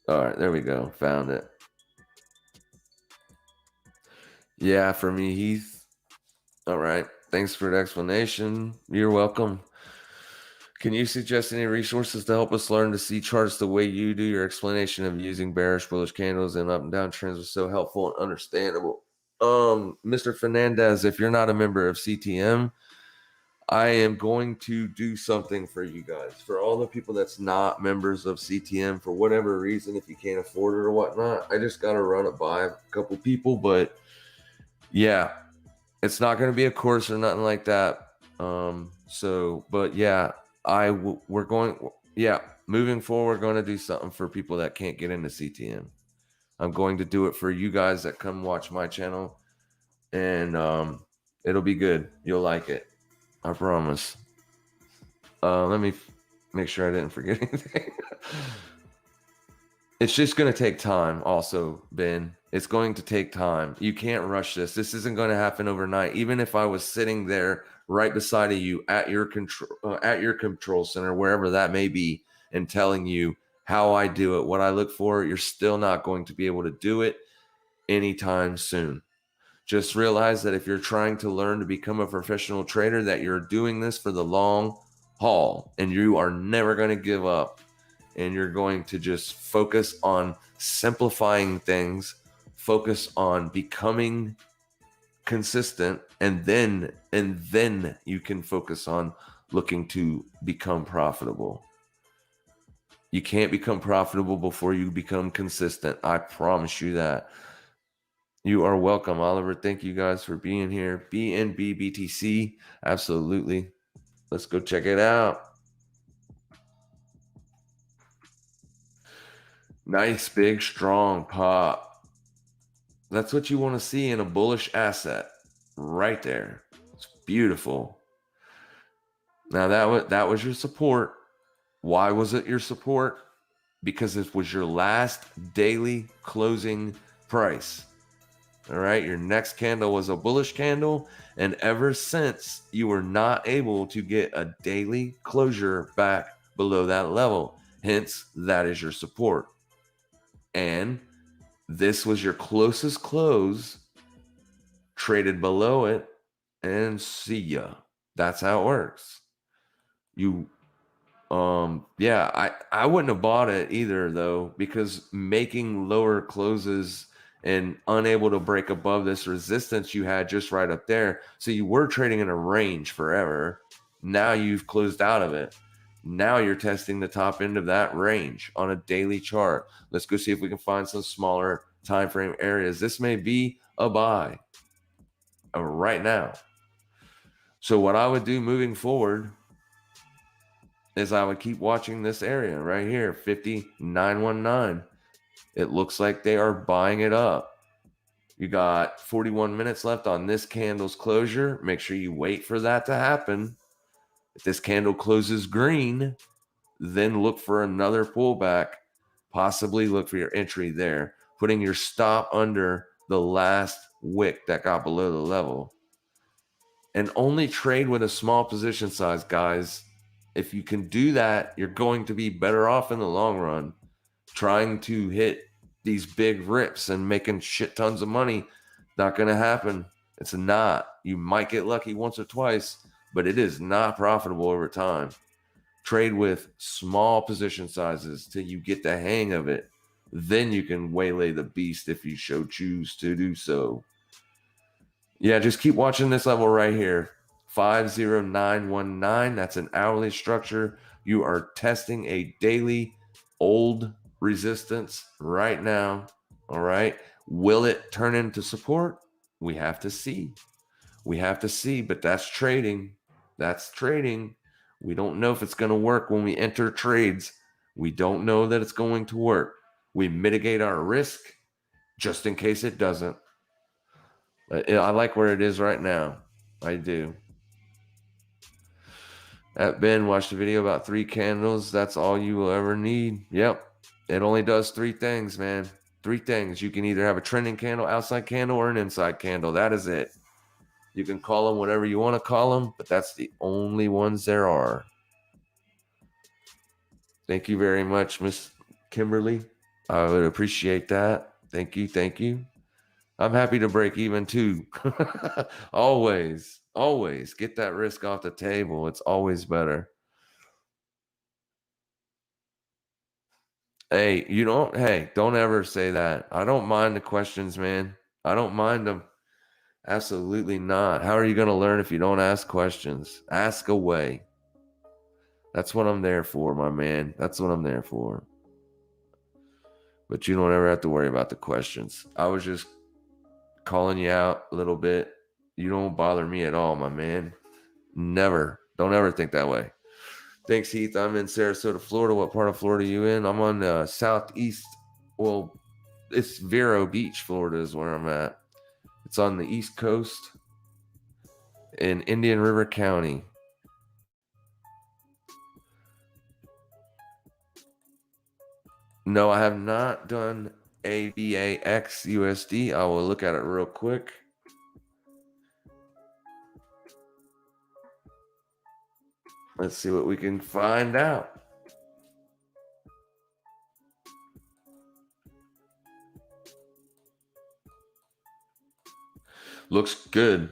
All right, there we go. Found it. Yeah, for me, Heath. All right. Thanks for the explanation. You're welcome. Can you suggest any resources to help us learn to see charts the way you do? Your explanation of using bearish, bullish candles and up and down trends was so helpful and understandable. Mr. Fernandez, if you're not a member of CTM, I am going to do something for you guys. For all the people that's not members of CTM, for whatever reason, if you can't afford it or whatnot, I just got to run it by a couple people. But yeah, it's not going to be a course or nothing like that. But yeah, moving forward, we're going to do something for people that can't get into CTM. I'm going to do it for you guys that come watch my channel, and it'll be good. You'll like it. I promise. Let me make sure I didn't forget anything. It's just going to take time also, Ben. It's going to take time. You can't rush this. This isn't going to happen overnight. Even if I was sitting there right beside of you at your control center, wherever that may be, and telling you how I do it, what I look for, you're still not going to be able to do it anytime soon. Just realize that if you're trying to learn to become a professional trader, that you're doing this for the long haul, and you are never going to give up. And you're going to just focus on simplifying things, focus on becoming consistent, and then you can focus on looking to become profitable. You can't become profitable before you become consistent. I promise you that. You are welcome, Oliver. Thank you guys for being here. BNB BTC, absolutely. Let's go check it out. Nice, big, strong pop. That's what you want to see in a bullish asset right there. It's beautiful. Now that was your support. Why was it your support? Because it was your last daily closing price. All right, your next candle was a bullish candle, and ever since you were not able to get a daily closure back below that level. Hence, that is your support. And this was your closest close, traded below it, and see ya. That's how it works. I wouldn't have bought it either, though, because making lower closes and unable to break above this resistance you had just right up there. So you were trading in a range forever. Now you've closed out of it. Now you're testing the top end of that range on a daily chart. Let's go see if we can find some smaller time frame areas. This may be a buy right now. So what I would do moving forward is I would keep watching this area right here, 5919. It looks like they are buying it up. You got 41 minutes left on this candle's closure. Make sure you wait for that to happen. If this candle closes green, then look for another pullback. Possibly look for your entry there, putting your stop under the last wick that got below the level. And only trade with a small position size, guys. If you can do that, you're going to be better off in the long run. Trying to hit these big rips and making shit tons of money, not going to happen. It's not. You might get lucky once or twice, but it is not profitable over time. Trade with small position sizes till you get the hang of it. Then you can waylay the beast if you choose to do so. Yeah, just keep watching this level right here. 50919. That's an hourly structure. You are testing a daily old resistance right now. All right. Will it turn into support? We have to see. But that's trading. We don't know if it's going to work when we enter trades. We don't know that it's going to work. We mitigate our risk just in case it doesn't. I like where it is right now. I do. At Ben, watch the video about 3 candles. That's all you will ever need. Yep. It only does 3 things, man. 3 things. You can either have a trending candle, outside candle, or an inside candle. That is it. You can call them whatever you want to call them, but that's the only ones there are. Thank you very much, Miss Kimberly. I would appreciate that. Thank you. I'm happy to break even too. Always get that risk off the table. It's always better. Hey, don't ever say that. I don't mind the questions, man. I don't mind them. Absolutely not. How are you going to learn if you don't ask questions? Ask away. That's what I'm there for, my man. That's what I'm there for. But you don't ever have to worry about the questions. I was just calling you out a little bit. You don't bother me at all, my man. Never. Don't ever think that way. Thanks, Heath. I'm in Sarasota, Florida. What part of Florida are you in? I'm on the southeast. Well, it's Vero Beach, Florida is where I'm at. It's on the East Coast in Indian River County. No, I have not done ABAX USD. I will look at it real quick. Let's see what we can find out. Looks good.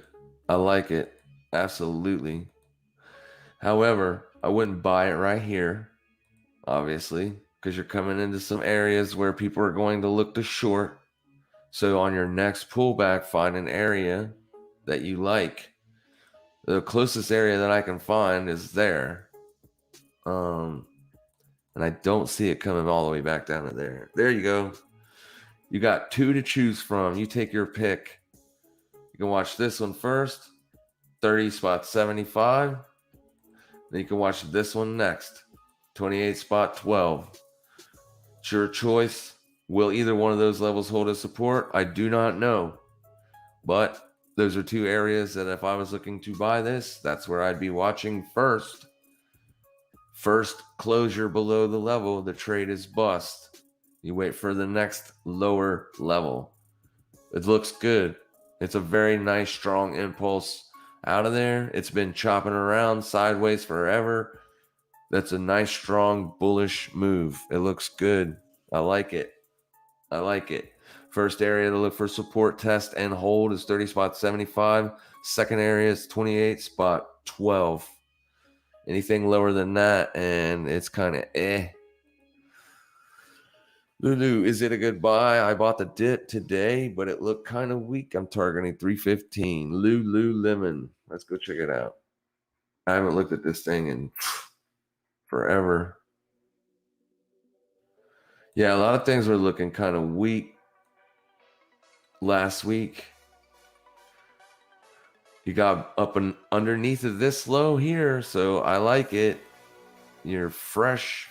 I like it. Absolutely. However, I wouldn't buy it right here, obviously, because you're coming into some areas where people are going to look to short. So on your next pullback, find an area that you like. The closest area that I can find is there. And I don't see it coming all the way back down to there. There you go. You got two to choose from. You take your pick. You can watch this one first, 30 spot 75. Then you can watch this one next, 28 spot 12. It's your choice. Will either one of those levels hold as support? I do not know. But those are two areas that if I was looking to buy this, that's where I'd be watching first. First closure below the level, the trade is bust. You wait for the next lower level. It looks good. It's a very nice, strong impulse out of there. It's been chopping around sideways forever. That's a nice, strong, bullish move. It looks good. I like it. I like it. First area to look for support, test, and hold is 30 spot 75. Second area is 28 spot 12. Anything lower than that, and it's kind of Lulu, is it a good buy? I bought the dip today, but it looked kind of weak. I'm targeting 315. Lululemon. Let's go check it out. I haven't looked at this thing in forever. Yeah, a lot of things were looking kind of weak last week. You got up and underneath of this low here, so I like it. You're fresh.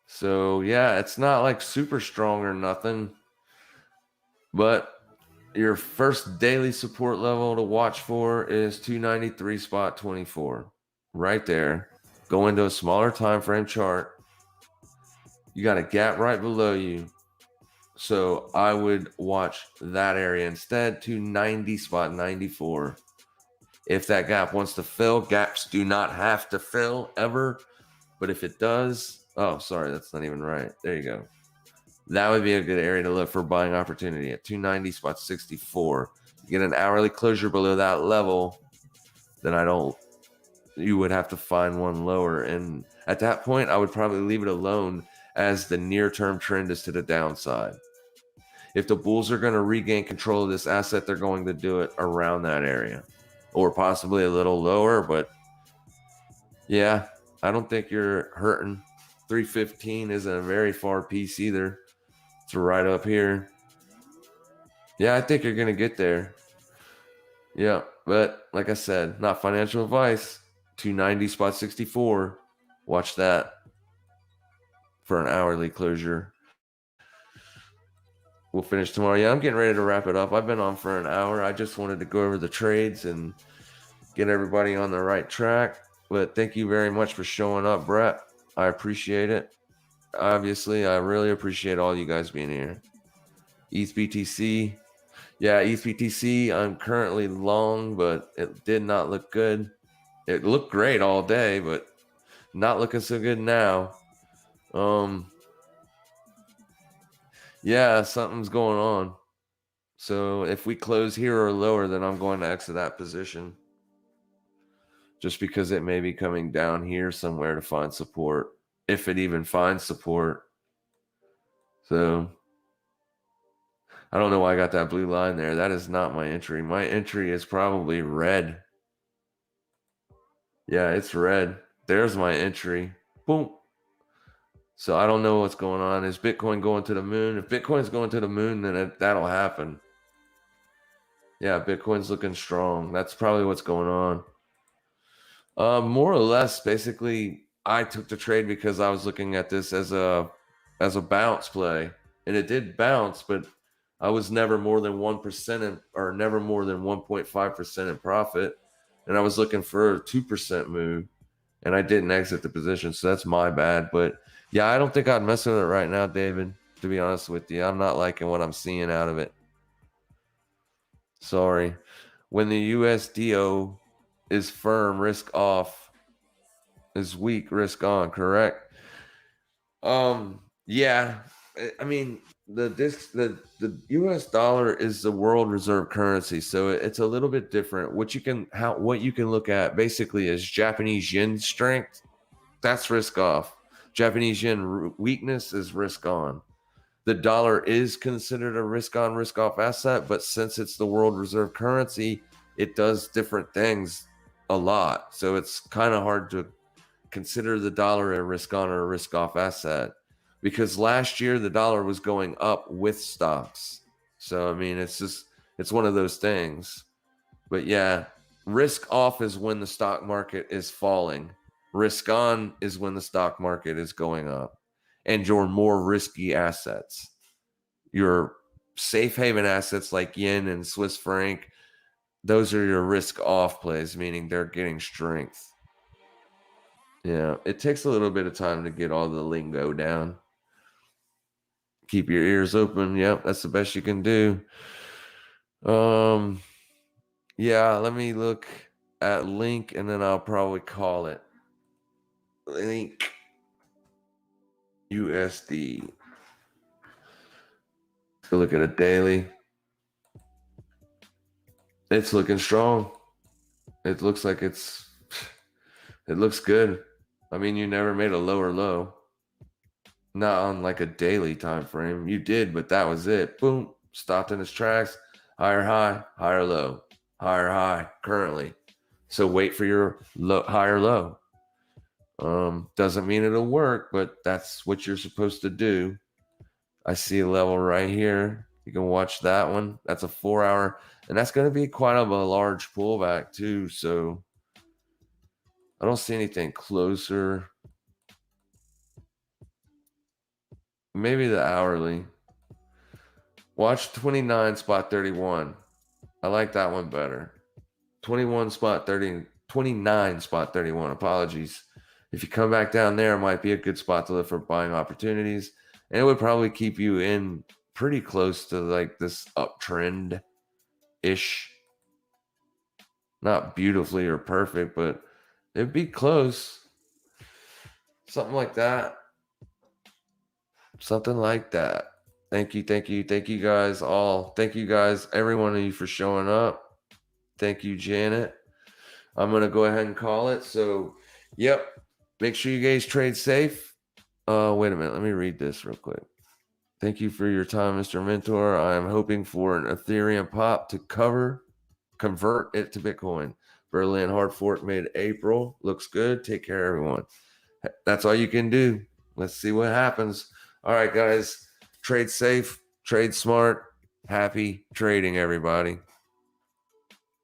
So yeah, it's not like super strong or nothing, but your first daily support level to watch for is 293 spot 24. Right there. Go into a smaller time frame chart. You got a gap right below you. So I would watch that area instead, 290 spot 94. If that gap wants to fill, gaps do not have to fill ever. But if it does, oh, sorry, that's not even right. There you go. That would be a good area to look for buying opportunity at 290 spot 64. You get an hourly closure below that level, then you would have to find one lower. And at that point, I would probably leave it alone as the near-term trend is to the downside. If the bulls are going to regain control of this asset, they're going to do it around that area or possibly a little lower. But yeah, I don't think you're hurting. 315 isn't a very far piece either. It's right up here. Yeah, I think you're going to get there. Yeah, but like I said, not financial advice. 290 spot 64. Watch that for an hourly closure. We'll finish tomorrow. Yeah, I'm getting ready to wrap it up. I've been on for an hour. I just wanted to go over the trades and get everybody on the right track. But thank you very much for showing up, Brett. I appreciate it. Obviously, I really appreciate all you guys being here. ETH-BTC. Yeah, ETH-BTC, I'm currently long, but it did not look good. It looked great all day, but not looking so good now. Yeah, something's going on. So if we close here or lower, then I'm going to exit that position. Just because it may be coming down here somewhere to find support, if it even finds support. So I don't know why I got that blue line there. That is not my entry. My entry is probably red. Yeah, it's red. There's my entry. Boom. So I don't know what's going on. Is Bitcoin going to the moon? If Bitcoin's going to the moon, then that'll happen. Yeah, Bitcoin's looking strong. That's probably what's going on. More or less, basically, I took the trade because I was looking at this as a bounce play, and it did bounce, but I was never more than 1% or never more than 1.5% in profit, and I was looking for a 2% move, and I didn't exit the position, so that's my bad. But yeah, I don't think I'd mess with it right now, David. To be honest with you, I'm not liking what I'm seeing out of it. Sorry. When the USDO is firm, risk off, is weak, risk on, correct? Yeah. I mean, the US dollar is the world reserve currency, so it's a little bit different. What you can look at basically is Japanese yen strength. That's risk off. Japanese yen weakness is risk on. The dollar is considered a risk on, risk off asset, but since it's the world reserve currency, it does different things a lot. So it's kind of hard to consider the dollar a risk on or a risk off asset, because last year the dollar was going up with stocks. So I mean, it's one of those things. But yeah, risk off is when the stock market is falling. Risk on is when the stock market is going up, and your more risky assets, your safe haven assets like yen and Swiss franc, those are your risk off plays, meaning they're getting strength. Yeah, it takes a little bit of time to get all the lingo down. Keep your ears open. Yep, that's the best you can do. Yeah, let me look at link and then I'll probably call it. Link USD. Let's go look at a daily. It's looking strong. It looks like it looks good. I mean, you never made a lower low. Not on like a daily time frame. You did, but that was it. Boom. Stopped in its tracks. Higher high, higher low. Higher high currently. So wait for your higher low. Doesn't mean it'll work, but that's what you're supposed to do. I see a level right here. You can watch that one. That's a 4-hour, and that's going to be quite a large pullback too. So I don't see anything closer. Maybe the hourly. Watch 29 spot 31. I like that one better. 29 spot 31. Apologies. If you come back down there, it might be a good spot to look for buying opportunities. And it would probably keep you in pretty close to like this uptrend-ish. Not beautifully or perfect, but it'd be close. Something like that. Something like that. Thank you guys all. Thank you guys, every one of you, for showing up. Thank you, Janet. I'm going to go ahead and call it. So, yep. Make sure you guys trade safe. Wait a minute. Let me read this real quick. Thank you for your time, Mr. Mentor. I am hoping for an Ethereum pop to convert it to Bitcoin. Berlin hard fork mid-April. Looks good. Take care, everyone. That's all you can do. Let's see what happens. All right, guys. Trade safe. Trade smart. Happy trading, everybody.